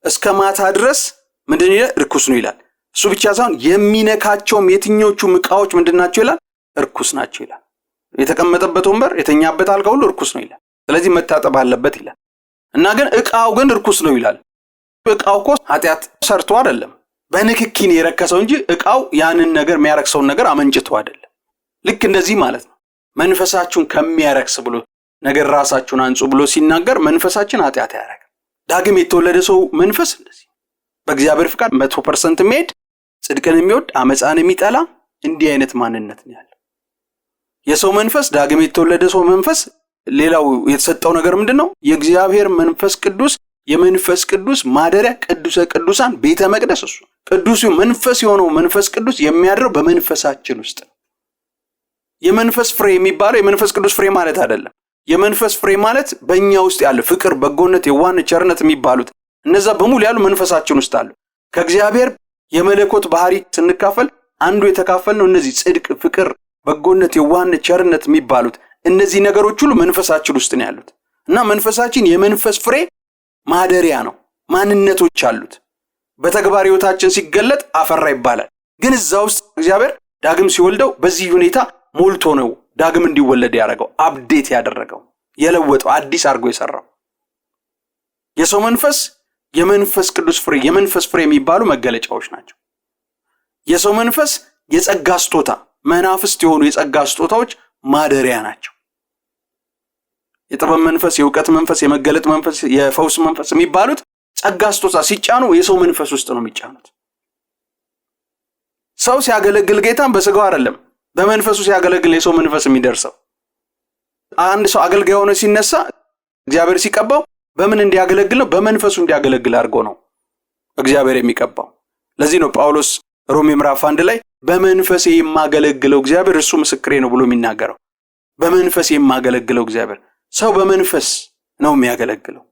እስከ ማታ ድረስ ምንድን ይላል? ርኩስ ነው ይላል። እሱ ብቻ ሳይሆን የሚነካቸውም የትኞቹ ዕቃዎች ምንድናቸው ይላል? ርኩስ ናቸው ይላል። የተቀመጠበት ወንበር፣ የተኛበት አልጋ ሁሉ ርኩስ ነው ይላል። ስለዚህ መታጠብ አለበት ይላል። እና ግን ዕቃው ግን ርኩስ ነው ይላል። ዕቃው እኮ ኃጢአት ሰርቶ አይደለም፣ በንክኪን የረከሰው እንጂ ዕቃው ያንን ነገር የሚያረክሰውን ነገር አመንጭቶ አይደለም። ልክ እንደዚህ ማለት ነው። መንፈሳችሁን ከሚያረክስ ብሎ ነገር ራሳችሁን አንጹ ብሎ ሲናገር መንፈሳችን ኃጢአት አያረግም። ዳግም የተወለደ ሰው መንፈስ እንደዚህ በእግዚአብሔር ፍቃድ 100% የሚሄድ፣ ጽድቅን የሚወድ፣ አመፃን የሚጠላ እንዲህ አይነት ማንነት ነው ያለው የሰው መንፈስ። ዳግም የተወለደ ሰው መንፈስ ሌላው የተሰጠው ነገር ምንድነው? የእግዚአብሔር መንፈስ ቅዱስ፣ የመንፈስ ቅዱስ ማደሪያ፣ ቅዱሰ ቅዱሳን ቤተ መቅደስ። እሱ ቅዱስ መንፈስ የሆነው መንፈስ ቅዱስ የሚያድረው በመንፈሳችን ውስጥ ነው። የመንፈስ ፍሬ የሚባለው የመንፈስ ቅዱስ ፍሬ ማለት አይደለም። የመንፈስ ፍሬ ማለት በእኛ ውስጥ ያለ ፍቅር፣ በጎነት፣ የዋህነት፣ ቸርነት የሚባሉት እነዛ በሙሉ ያሉ መንፈሳችን ውስጥ አሉ። ከእግዚአብሔር የመለኮት ባህሪ ስንካፈል አንዱ የተካፈልነው እነዚህ ጽድቅ፣ ፍቅር፣ በጎነት፣ የዋህነት፣ ቸርነት የሚባሉት እነዚህ ነገሮች ሁሉ መንፈሳችን ውስጥ ነው ያሉት እና መንፈሳችን የመንፈስ ፍሬ ማደሪያ ነው። ማንነቶች አሉት። በተግባር ሕይወታችን ሲገለጥ አፈራ ይባላል። ግን እዛ ውስጥ እግዚአብሔር ዳግም ሲወልደው በዚህ ሁኔታ ሞልቶ ነው ዳግም እንዲወለድ ያደረገው፣ አፕዴት ያደረገው፣ የለወጠው፣ አዲስ አድርጎ የሰራው። የሰው መንፈስ የመንፈስ ቅዱስ ፍሬ፣ የመንፈስ ፍሬ የሚባሉ መገለጫዎች ናቸው። የሰው መንፈስ የጸጋ ስጦታ፣ መናፍስት የሆኑ የጸጋ ስጦታዎች ማደሪያ ናቸው። የጥበብ መንፈስ፣ የእውቀት መንፈስ፣ የመገለጥ መንፈስ፣ የፈውስ መንፈስ የሚባሉት ጸጋ ስጦታ ሲጫኑ የሰው መንፈስ ውስጥ ነው የሚጫኑት። ሰው ሲያገለግል ጌታን በስጋው አይደለም በመንፈሱ ሲያገለግል የሰው መንፈስ የሚደርሰው። አንድ ሰው አገልጋይ ሆኖ ሲነሳ እግዚአብሔር ሲቀባው በምን እንዲያገለግል ነው? በመንፈሱ እንዲያገለግል አድርጎ ነው እግዚአብሔር የሚቀባው። ለዚህ ነው ጳውሎስ ሮሜ ምዕራፍ 1 ላይ በመንፈሴ የማገለግለው እግዚአብሔር እሱ ምስክሬ ነው ብሎ የሚናገረው። በመንፈሴ የማገለግለው እግዚአብሔር። ሰው በመንፈስ ነው የሚያገለግለው።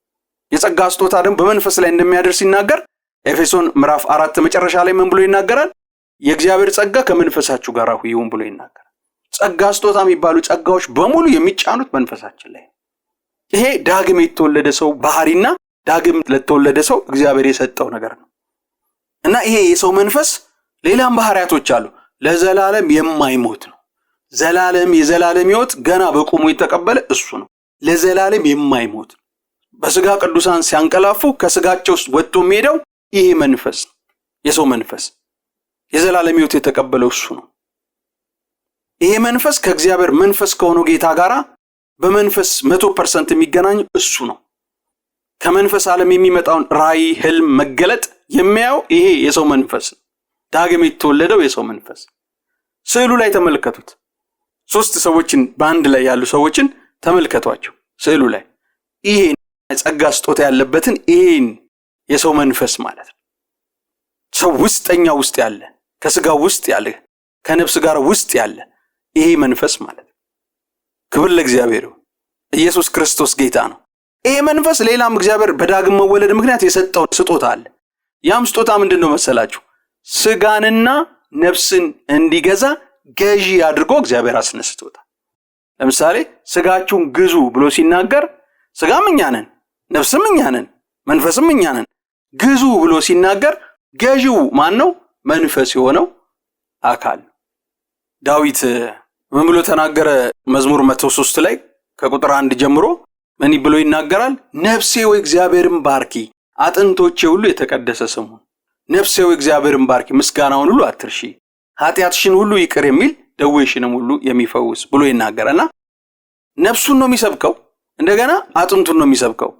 የጸጋ ስጦታ ደግሞ በመንፈስ ላይ እንደሚያደርስ ሲናገር ኤፌሶን ምዕራፍ 4 መጨረሻ ላይ ምን ብሎ ይናገራል? የእግዚአብሔር ጸጋ ከመንፈሳችሁ ጋር ይሁን ብሎ ይናገራል። ጸጋ ስጦታ የሚባሉ ጸጋዎች በሙሉ የሚጫኑት መንፈሳችን ላይ። ይሄ ዳግም የተወለደ ሰው ባህሪና ዳግም ለተወለደ ሰው እግዚአብሔር የሰጠው ነገር ነው እና ይሄ የሰው መንፈስ ሌላም ባህሪያቶች አሉ። ለዘላለም የማይሞት ነው። የዘላለም ሕይወት ገና በቁሙ የተቀበለ እሱ ነው። ለዘላለም የማይሞት ነው። በስጋ ቅዱሳን ሲያንቀላፉ ከስጋቸው ውስጥ ወጥቶ የሚሄደው ይሄ መንፈስ ነው። የሰው መንፈስ የዘላለም ሕይወት የተቀበለው እሱ ነው። ይሄ መንፈስ ከእግዚአብሔር መንፈስ ከሆነው ጌታ ጋራ በመንፈስ 100% የሚገናኝ እሱ ነው። ከመንፈስ ዓለም የሚመጣውን ራእይ፣ ህልም፣ መገለጥ የሚያየው ይሄ የሰው መንፈስ ነው። ዳግም የተወለደው የሰው መንፈስ። ስዕሉ ላይ ተመልከቱት። 3 ሰዎችን በአንድ ላይ ያሉ ሰዎችን ተመልከቷቸው። ስዕሉ ላይ ይሄ ጸጋ ስጦታ ያለበትን ይሄን የሰው መንፈስ ማለት ነው። ሰው ውስጠኛ ውስጥ ያለ፣ ከስጋው ውስጥ ያለ፣ ከነፍስ ጋር ውስጥ ያለ ይሄ መንፈስ ማለት ነው። ክብር ለእግዚአብሔር ይሁን። ኢየሱስ ክርስቶስ ጌታ ነው። ይሄ መንፈስ ሌላም እግዚአብሔር በዳግም መወለድ ምክንያት የሰጠው ስጦታ አለ። ያም ስጦታ ምንድነው መሰላችሁ? ስጋንና ነፍስን እንዲገዛ ገዢ አድርጎ እግዚአብሔር አስነስቶታል። ለምሳሌ ስጋችሁን ግዙ ብሎ ሲናገር ስጋም እኛ ነን፣ ነፍስም እኛ ነን፣ መንፈስም እኛ ነን። ግዙ ብሎ ሲናገር ገዢው ማን ነው? መንፈስ የሆነው አካል። ዳዊት ምን ብሎ ተናገረ? መዝሙር 103 ላይ ከቁጥር 1 ጀምሮ ምን ብሎ ይናገራል? ነፍሴ ወይ እግዚአብሔርን ባርኪ፣ አጥንቶቼ ሁሉ የተቀደሰ ስሙን። ነፍሴ ወይ እግዚአብሔርን ባርኪ፣ ምስጋናውን ሁሉ አትርሺ፣ ኃጢአትሽን ሁሉ ይቅር የሚል ደዌሽንም ሁሉ የሚፈውስ ብሎ ይናገራልና ነፍሱን ነው የሚሰብከው፣ እንደገና አጥንቱን ነው የሚሰብከው።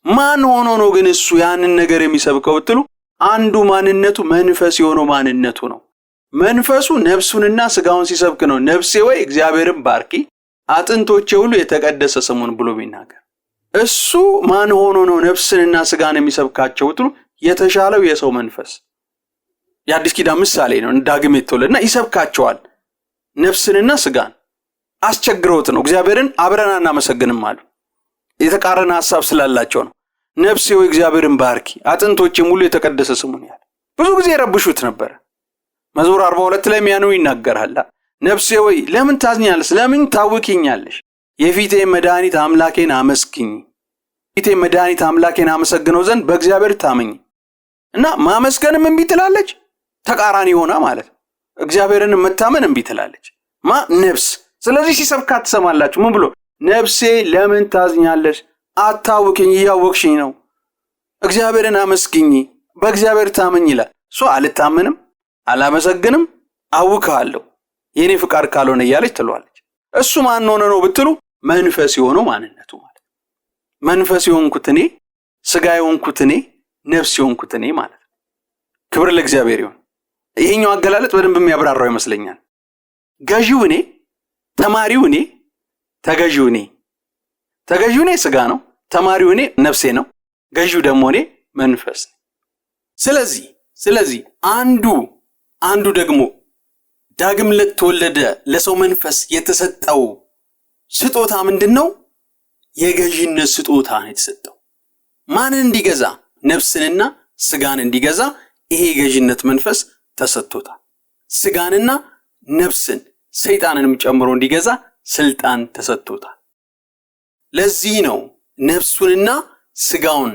ማን ሆኖ ነው ግን እሱ ያንን ነገር የሚሰብከው ብትሉ አንዱ ማንነቱ መንፈስ የሆነው ማንነቱ ነው። መንፈሱ ነፍሱንና ስጋውን ሲሰብክ ነው ነፍሴ ወይ እግዚአብሔርን ባርኪ፣ አጥንቶቼ ሁሉ የተቀደሰ ስሙን ብሎ የሚናገር። እሱ ማን ሆኖ ነው ነፍስንና ስጋን የሚሰብካቸው ብትሉ የተሻለው የሰው መንፈስ። የአዲስ ኪዳን ምሳሌ ነው። ዳግም የተወለደና ይሰብካቸዋል። ነፍስንና ስጋን አስቸግረውት ነው እግዚአብሔርን አብረን አናመሰግንም አሉ። የተቃረነ ሐሳብ ስላላቸው ነው። ነፍሴ ወይ እግዚአብሔርን ባርኪ፣ አጥንቶቼም ሁሉ የተቀደሰ ስሙን ያለ። ብዙ ጊዜ ረብሹት ነበር። መዝሙር 42 ላይ ያኑ ይናገራል። ነፍሴ ወይ ለምን ታዝኛለሽ? ለምን ታውቂኛለሽ? የፊቴ መድኃኒት አምላኬን አመስግኝ። የፊቴ መድኃኒት አምላኬን አመሰግነው ዘንድ በእግዚአብሔር ታመኝ። እና ማመስገንም እምቢ ትላለች፣ ተቃራኒ ሆና ማለት እግዚአብሔርን መታመን እምቢ ትላለች። ነፍስ። ስለዚህ ሲሰብካት ትሰማላችሁ። ምን ብሎ? ነፍሴ ለምን ታዝኛለሽ? አታውቂኝ፣ እያወቅሽኝ ነው። እግዚአብሔርን አመስግኝ፣ በእግዚአብሔር ታመኝ ይላል። እሱ አልታመንም፣ አላመሰግንም፣ አውካለሁ፣ የኔ ፍቃድ ካልሆነ እያለች ትለዋለች። እሱ ማን ሆነ ነው ብትሉ መንፈስ የሆነው ማንነቱ ማለት መንፈስ የሆንኩት እኔ፣ ስጋ የሆንኩት እኔ፣ ነፍስ የሆንኩት እኔ ማለት ነው። ክብር ለእግዚአብሔር ይሁን። ይሄኛው አገላለጥ በደንብ የሚያብራራው ይመስለኛል። ገዢው እኔ፣ ተማሪው እኔ፣ ተገዢው እኔ። ተገዢው እኔ ስጋ ነው፣ ተማሪው እኔ ነፍሴ ነው፣ ገዢው ደግሞ እኔ መንፈስ ነው። ስለዚህ አንዱ ደግሞ ዳግም ለተወለደ ለሰው መንፈስ የተሰጠው ስጦታ ምንድነው? የገዢነት ስጦታ ነው የተሰጠው። ማንን እንዲገዛ? ነፍስንና ስጋን እንዲገዛ ይሄ የገዢነት መንፈስ ተሰጥቶታል። ስጋንና ነፍስን ሰይጣንንም ጨምሮ እንዲገዛ ስልጣን ተሰጥቶታል። ለዚህ ነው ነፍሱንና ስጋውን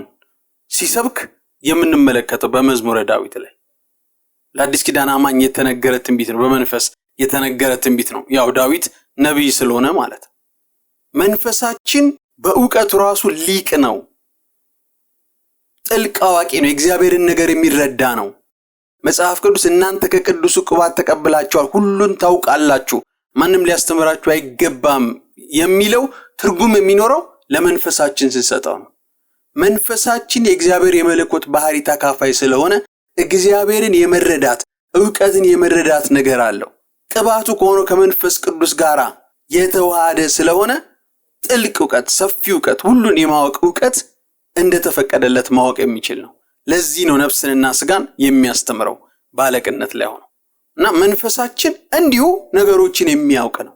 ሲሰብክ የምንመለከተው በመዝሙረ ዳዊት ላይ። ለአዲስ ኪዳን አማኝ የተነገረ ትንቢት ነው። በመንፈስ የተነገረ ትንቢት ነው። ያው ዳዊት ነቢይ ስለሆነ ማለት ነው። መንፈሳችን በእውቀቱ ራሱ ሊቅ ነው፣ ጥልቅ አዋቂ ነው፣ የእግዚአብሔርን ነገር የሚረዳ ነው። መጽሐፍ ቅዱስ እናንተ ከቅዱሱ ቅባት ተቀብላችኋል፣ ሁሉን ታውቃላችሁ፣ ማንም ሊያስተምራችሁ አይገባም የሚለው ትርጉም የሚኖረው ለመንፈሳችን ስንሰጠው ነው። መንፈሳችን የእግዚአብሔር የመለኮት ባህሪ ተካፋይ ስለሆነ እግዚአብሔርን የመረዳት ዕውቀትን የመረዳት ነገር አለው። ቅባቱ ከሆነው ከመንፈስ ቅዱስ ጋራ የተዋሃደ ስለሆነ ጥልቅ ዕውቀት፣ ሰፊ ዕውቀት፣ ሁሉን የማወቅ ዕውቀት እንደተፈቀደለት ማወቅ የሚችል ነው። ለዚህ ነው ነፍስንና ስጋን የሚያስተምረው ባለቅነት ላይ ሆኖ እና መንፈሳችን እንዲሁ ነገሮችን የሚያውቅ ነው።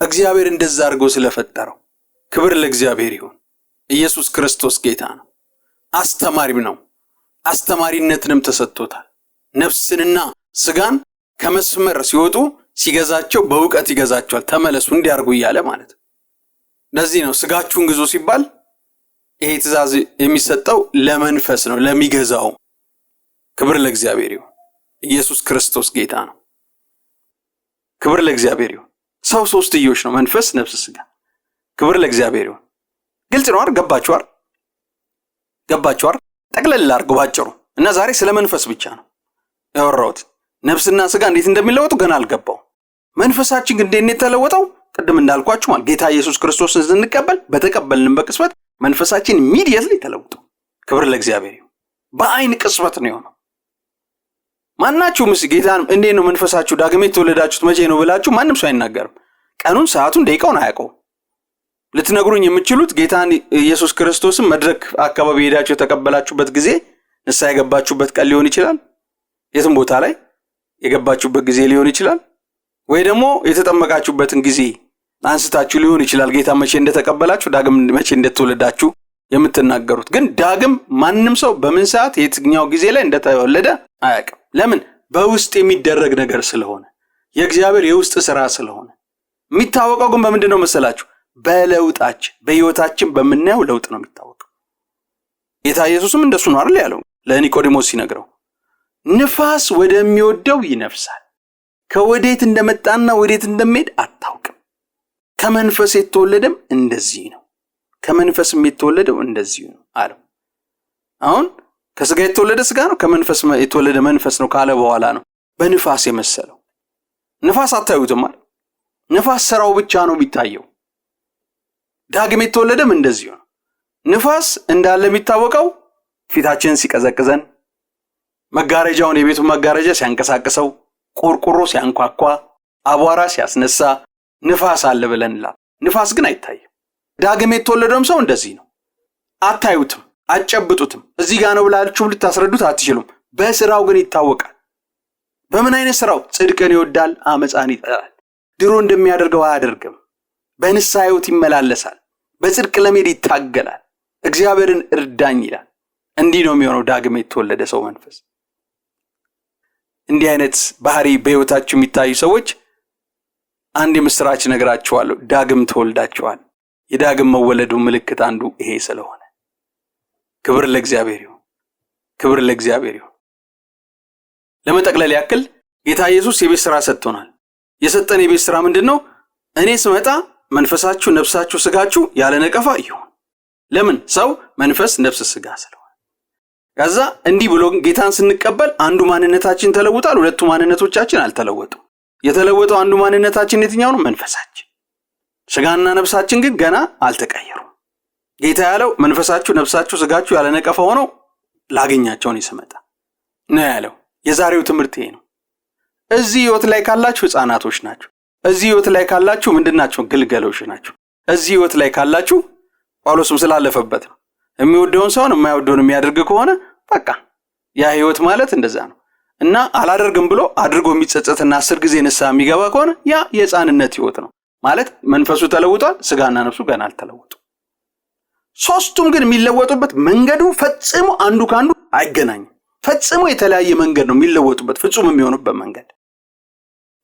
እግዚአብሔር እንደዛ አድርጎ ስለፈጠረው ክብር ለእግዚአብሔር ይሁን። ኢየሱስ ክርስቶስ ጌታ ነው። አስተማሪም ነው። አስተማሪነትንም ተሰጥቶታል። ነፍስንና ስጋን ከመስመር ሲወጡ ሲገዛቸው በእውቀት ይገዛቸዋል። ተመለሱ እንዲያርጉ እያለ ማለት ነው። ለዚህ ነው ስጋችሁን ግዙ ሲባል ይሄ ትእዛዝ የሚሰጠው ለመንፈስ ነው፣ ለሚገዛው። ክብር ለእግዚአብሔር ይሁን። ኢየሱስ ክርስቶስ ጌታ ነው። ክብር ለእግዚአብሔር ይሁን። ሰው ሶስትዮሽ ነው፣ መንፈስ፣ ነፍስ፣ ስጋ። ክብር ለእግዚአብሔር ይሁን። ግልጽ ነው አይደል? ገባችኋል? ጠቅለል አድርገው ባጭሩ። እና ዛሬ ስለ መንፈስ ብቻ ነው ያወራሁት። ነፍስና ስጋ እንዴት እንደሚለወጡ ገና አልገባው። መንፈሳችን ግን እንዴት ነው የተለወጠው? ቅድም እንዳልኳችሁ ማለት ጌታ ኢየሱስ ክርስቶስን ስንቀበል በተቀበልንም በቅጽበት መንፈሳችን ኢሚዲየትሊ ተለውጦ፣ ክብር ለእግዚአብሔር ይሁን። በአይን ቅጽበት ነው የሆነው። ማናችሁም ጌታን እንዴት ነው መንፈሳችሁ ዳግም የተወለዳችሁት መቼ ነው ብላችሁ ማንም ሰው አይናገርም። ቀኑን፣ ሰዓቱን፣ ደቂቃውን አያውቀውም። ልትነግሩኝ የምትችሉት ጌታን ኢየሱስ ክርስቶስን መድረክ አካባቢ ሄዳችሁ የተቀበላችሁበት ጊዜ፣ ንስሐ የገባችሁበት ቀን ሊሆን ይችላል። የትም ቦታ ላይ የገባችሁበት ጊዜ ሊሆን ይችላል። ወይ ደግሞ የተጠመቃችሁበትን ጊዜ አንስታችሁ ሊሆን ይችላል። ጌታ መቼ እንደተቀበላችሁ፣ ዳግም መቼ እንደተወለዳችሁ የምትናገሩት። ግን ዳግም ማንም ሰው በምን ሰዓት የትኛው ጊዜ ላይ እንደተወለደ አያውቅም። ለምን? በውስጥ የሚደረግ ነገር ስለሆነ፣ የእግዚአብሔር የውስጥ ስራ ስለሆነ። የሚታወቀው ግን በምንድን ነው መሰላችሁ? በለውጣችን፣ በህይወታችን በምናየው ለውጥ ነው የሚታወቀው። ጌታ ኢየሱስም እንደሱ ነው አይደል ያለው ለኒቆዲሞስ ሲነግረው፣ ንፋስ ወደሚወደው ይነፍሳል፣ ከወዴት እንደመጣና ወዴት እንደሚሄድ አታውቅም። ከመንፈስ የተወለደም እንደዚህ ነው፣ ከመንፈስም የተወለደው እንደዚህ ነው አለው። አሁን ከስጋ የተወለደ ስጋ ነው፣ ከመንፈስ የተወለደ መንፈስ ነው ካለ በኋላ ነው በንፋስ የመሰለው። ንፋስ አታዩትም አይደል? ንፋስ ስራው ብቻ ነው የሚታየው። ዳግም የተወለደም እንደዚህ ነው። ንፋስ እንዳለ የሚታወቀው ፊታችንን ሲቀዘቅዘን፣ መጋረጃውን የቤቱን መጋረጃ ሲያንቀሳቅሰው፣ ቆርቆሮ ሲያንኳኳ፣ አቧራ ሲያስነሳ ንፋስ አለ ብለንላ። ንፋስ ግን አይታይም። ዳግም የተወለደውም ሰው እንደዚህ ነው። አታዩትም፣ አጨብጡትም። እዚህ ጋር ነው ብላችሁ ልታስረዱት አትችሉም። በስራው ግን ይታወቃል። በምን አይነት ስራው? ጽድቅን ይወዳል፣ አመፃን ይጠላል። ድሮ እንደሚያደርገው አያደርግም። በንስሐ ሕይወት ይመላለሳል። በጽድቅ ለመሄድ ይታገላል። እግዚአብሔርን እርዳኝ ይላል። እንዲህ ነው የሚሆነው ዳግም የተወለደ ሰው መንፈስ። እንዲህ አይነት ባህሪ በሕይወታችሁ የሚታዩ ሰዎች አንድ የምስራች ነግራችኋለሁ። ዳግም ተወልዳችኋል። የዳግም መወለዱ ምልክት አንዱ ይሄ ስለሆነ ክብር ለእግዚአብሔር ይሁን። ክብር ለእግዚአብሔር ይሁን። ለመጠቅለል ያክል ጌታ ኢየሱስ የቤት ሥራ ሰጥቶናል። የሰጠን የቤት ሥራ ምንድነው? እኔ ስመጣ መንፈሳችሁ፣ ነፍሳችሁ፣ ስጋችሁ ያለ ነቀፋ ይሁን። ለምን? ሰው መንፈስ፣ ነፍስ፣ ስጋ ስለሆነ። ከዛ እንዲህ ብሎ ጌታን ስንቀበል አንዱ ማንነታችን ተለውጧል፣ ሁለቱ ማንነቶቻችን አልተለወጡም። የተለወጠው አንዱ ማንነታችን የትኛው ነው? መንፈሳችን። ስጋና ነፍሳችን ግን ገና አልተቀየሩም። ጌታ ያለው መንፈሳችሁ፣ ነፍሳችሁ፣ ስጋችሁ ያለ ነቀፋ ሆነው ላገኛቸው ነው ስመጣ ነው ያለው። የዛሬው ትምህርት ይሄ ነው። እዚህ ህይወት ላይ ካላችሁ ህፃናቶች ናችሁ። እዚህ ህይወት ላይ ካላችሁ ምንድናችሁ? ግልገሎች ናችሁ። እዚህ ህይወት ላይ ካላችሁ ጳውሎስም ስላለፈበት ነው። የሚወደውን ሰውን የማይወደውን የሚያደርግ ከሆነ በቃ ያ ህይወት ማለት እንደዛ ነው። እና አላደርግም ብሎ አድርጎ የሚጸጸትና 10 ጊዜ ንስሐ የሚገባ ከሆነ ያ የህፃንነት ህይወት ነው ማለት። መንፈሱ ተለውጧል፣ ስጋና ነፍሱ ገና አልተለወጡ። ሶስቱም ግን የሚለወጡበት መንገዱ ፈጽሞ አንዱ ካንዱ አይገናኝም። ፈጽሞ የተለያየ መንገድ ነው የሚለወጡበት፣ ፍጹም የሚሆኑበት መንገድ።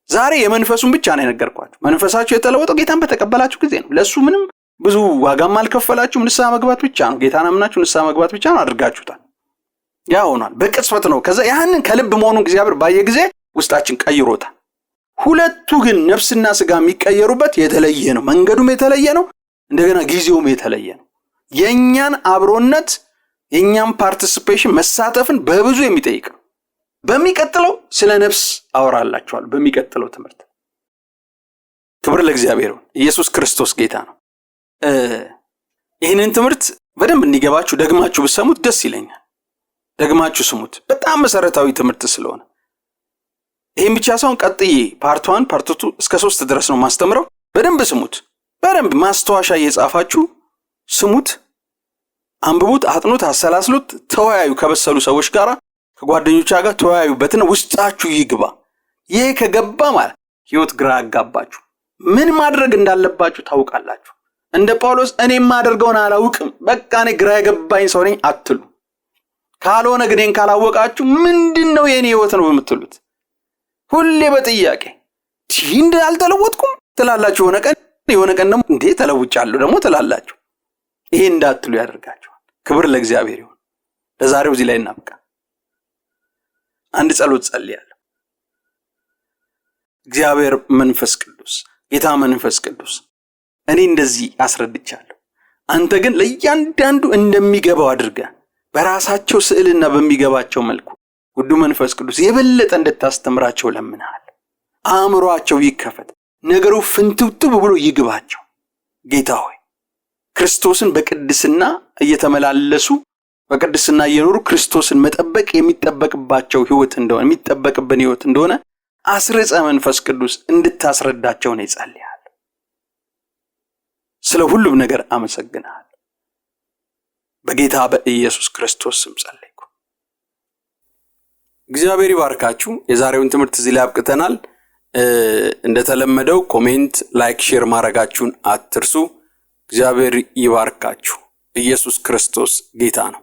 ዛሬ የመንፈሱን ብቻ ነው የነገርኳችሁ። መንፈሳችሁ የተለወጠው ጌታን በተቀበላችሁ ጊዜ ነው። ለሱ ምንም ብዙ ዋጋም አልከፈላችሁም። ንስሐ መግባት ብቻ ነው። ጌታን አምናችሁ ንስሐ መግባት ብቻ ነው፣ አድርጋችሁታል። ያ ሆኗል በቅጽበት ነው። ከዛ ያንን ከልብ መሆኑን እግዚአብሔር ባየ ጊዜ ውስጣችን ቀይሮታል። ሁለቱ ግን ነፍስና ስጋ የሚቀየሩበት የተለየ ነው። መንገዱም የተለየ ነው፣ እንደገና ጊዜውም የተለየ ነው። የኛን አብሮነት፣ የኛን ፓርቲሲፔሽን መሳተፍን በብዙ የሚጠይቅ ነው። በሚቀጥለው ስለ ነፍስ አወራላችኋለሁ በሚቀጥለው ትምህርት። ክብር ለእግዚአብሔር ይሁን። ኢየሱስ ክርስቶስ ጌታ ነው። ይህንን ትምህርት በደንብ እንዲገባችሁ ደግማችሁ ብትሰሙት ደስ ይለኛል። ደግማችሁ ስሙት። በጣም መሰረታዊ ትምህርት ስለሆነ ይሄን ብቻ ሳይሆን ቀጥዬ ፓርት 1 ፓርት 2 እስከ 3 ድረስ ነው ማስተምረው። በደንብ ስሙት። በደንብ ማስተዋሻ እየጻፋችሁ ስሙት፣ አንብቡት፣ አጥኑት፣ አሰላስሉት፣ ተወያዩ። ከበሰሉ ሰዎች ጋር ከጓደኞቻ ጋር ተወያዩበትና ውስጣችሁ ይግባ። ይሄ ከገባ ማለት ህይወት ግራ ያጋባችሁ ምን ማድረግ እንዳለባችሁ ታውቃላችሁ። እንደ ጳውሎስ እኔ ማደርገውን አላውቅም በቃ እኔ ግራ የገባኝ ሰው ነኝ አትሉ። ካልሆነ ግን ካላወቃችሁ ምንድነው የኔ ህይወት ነው የምትሉት? ሁሌ በጥያቄ እንዴ አልተለወጥኩም ትላላችሁ። የሆነ ቀን ደግሞ እንዴ ተለውጫለሁ ደግሞ ትላላችሁ። ይሄ እንዳትሉ ያደርጋችኋል። ክብር ለእግዚአብሔር ይሁን። ለዛሬው እዚህ ላይ እናብቃ። አንድ ጸሎት ጸልያለሁ። እግዚአብሔር መንፈስ ቅዱስ ጌታ መንፈስ ቅዱስ እኔ እንደዚህ አስረድቻለሁ፣ አንተ ግን ለእያንዳንዱ እንደሚገባው አድርገህ በራሳቸው ስዕልና በሚገባቸው መልኩ ውዱ መንፈስ ቅዱስ የበለጠ እንድታስተምራቸው ለምንሃል። አእምሮአቸው ይከፈት፣ ነገሩ ፍንትውትው ብሎ ይግባቸው። ጌታ ሆይ ክርስቶስን በቅድስና እየተመላለሱ በቅድስና እየኖሩ ክርስቶስን መጠበቅ የሚጠበቅባቸው ህይወት እንደሆነ የሚጠበቅብን ህይወት እንደሆነ አስረጸ መንፈስ ቅዱስ እንድታስረዳቸው ነው ይጸልያል። ስለ ሁሉም ነገር አመሰግናለሁ። በጌታ በኢየሱስ ክርስቶስ ስም ጸልይኩ። እግዚአብሔር ይባርካችሁ። የዛሬውን ትምህርት እዚህ ላይ አብቅተናል። እንደተለመደው ኮሜንት፣ ላይክ፣ ሼር ማድረጋችሁን አትርሱ። እግዚአብሔር ይባርካችሁ። ኢየሱስ ክርስቶስ ጌታ ነው።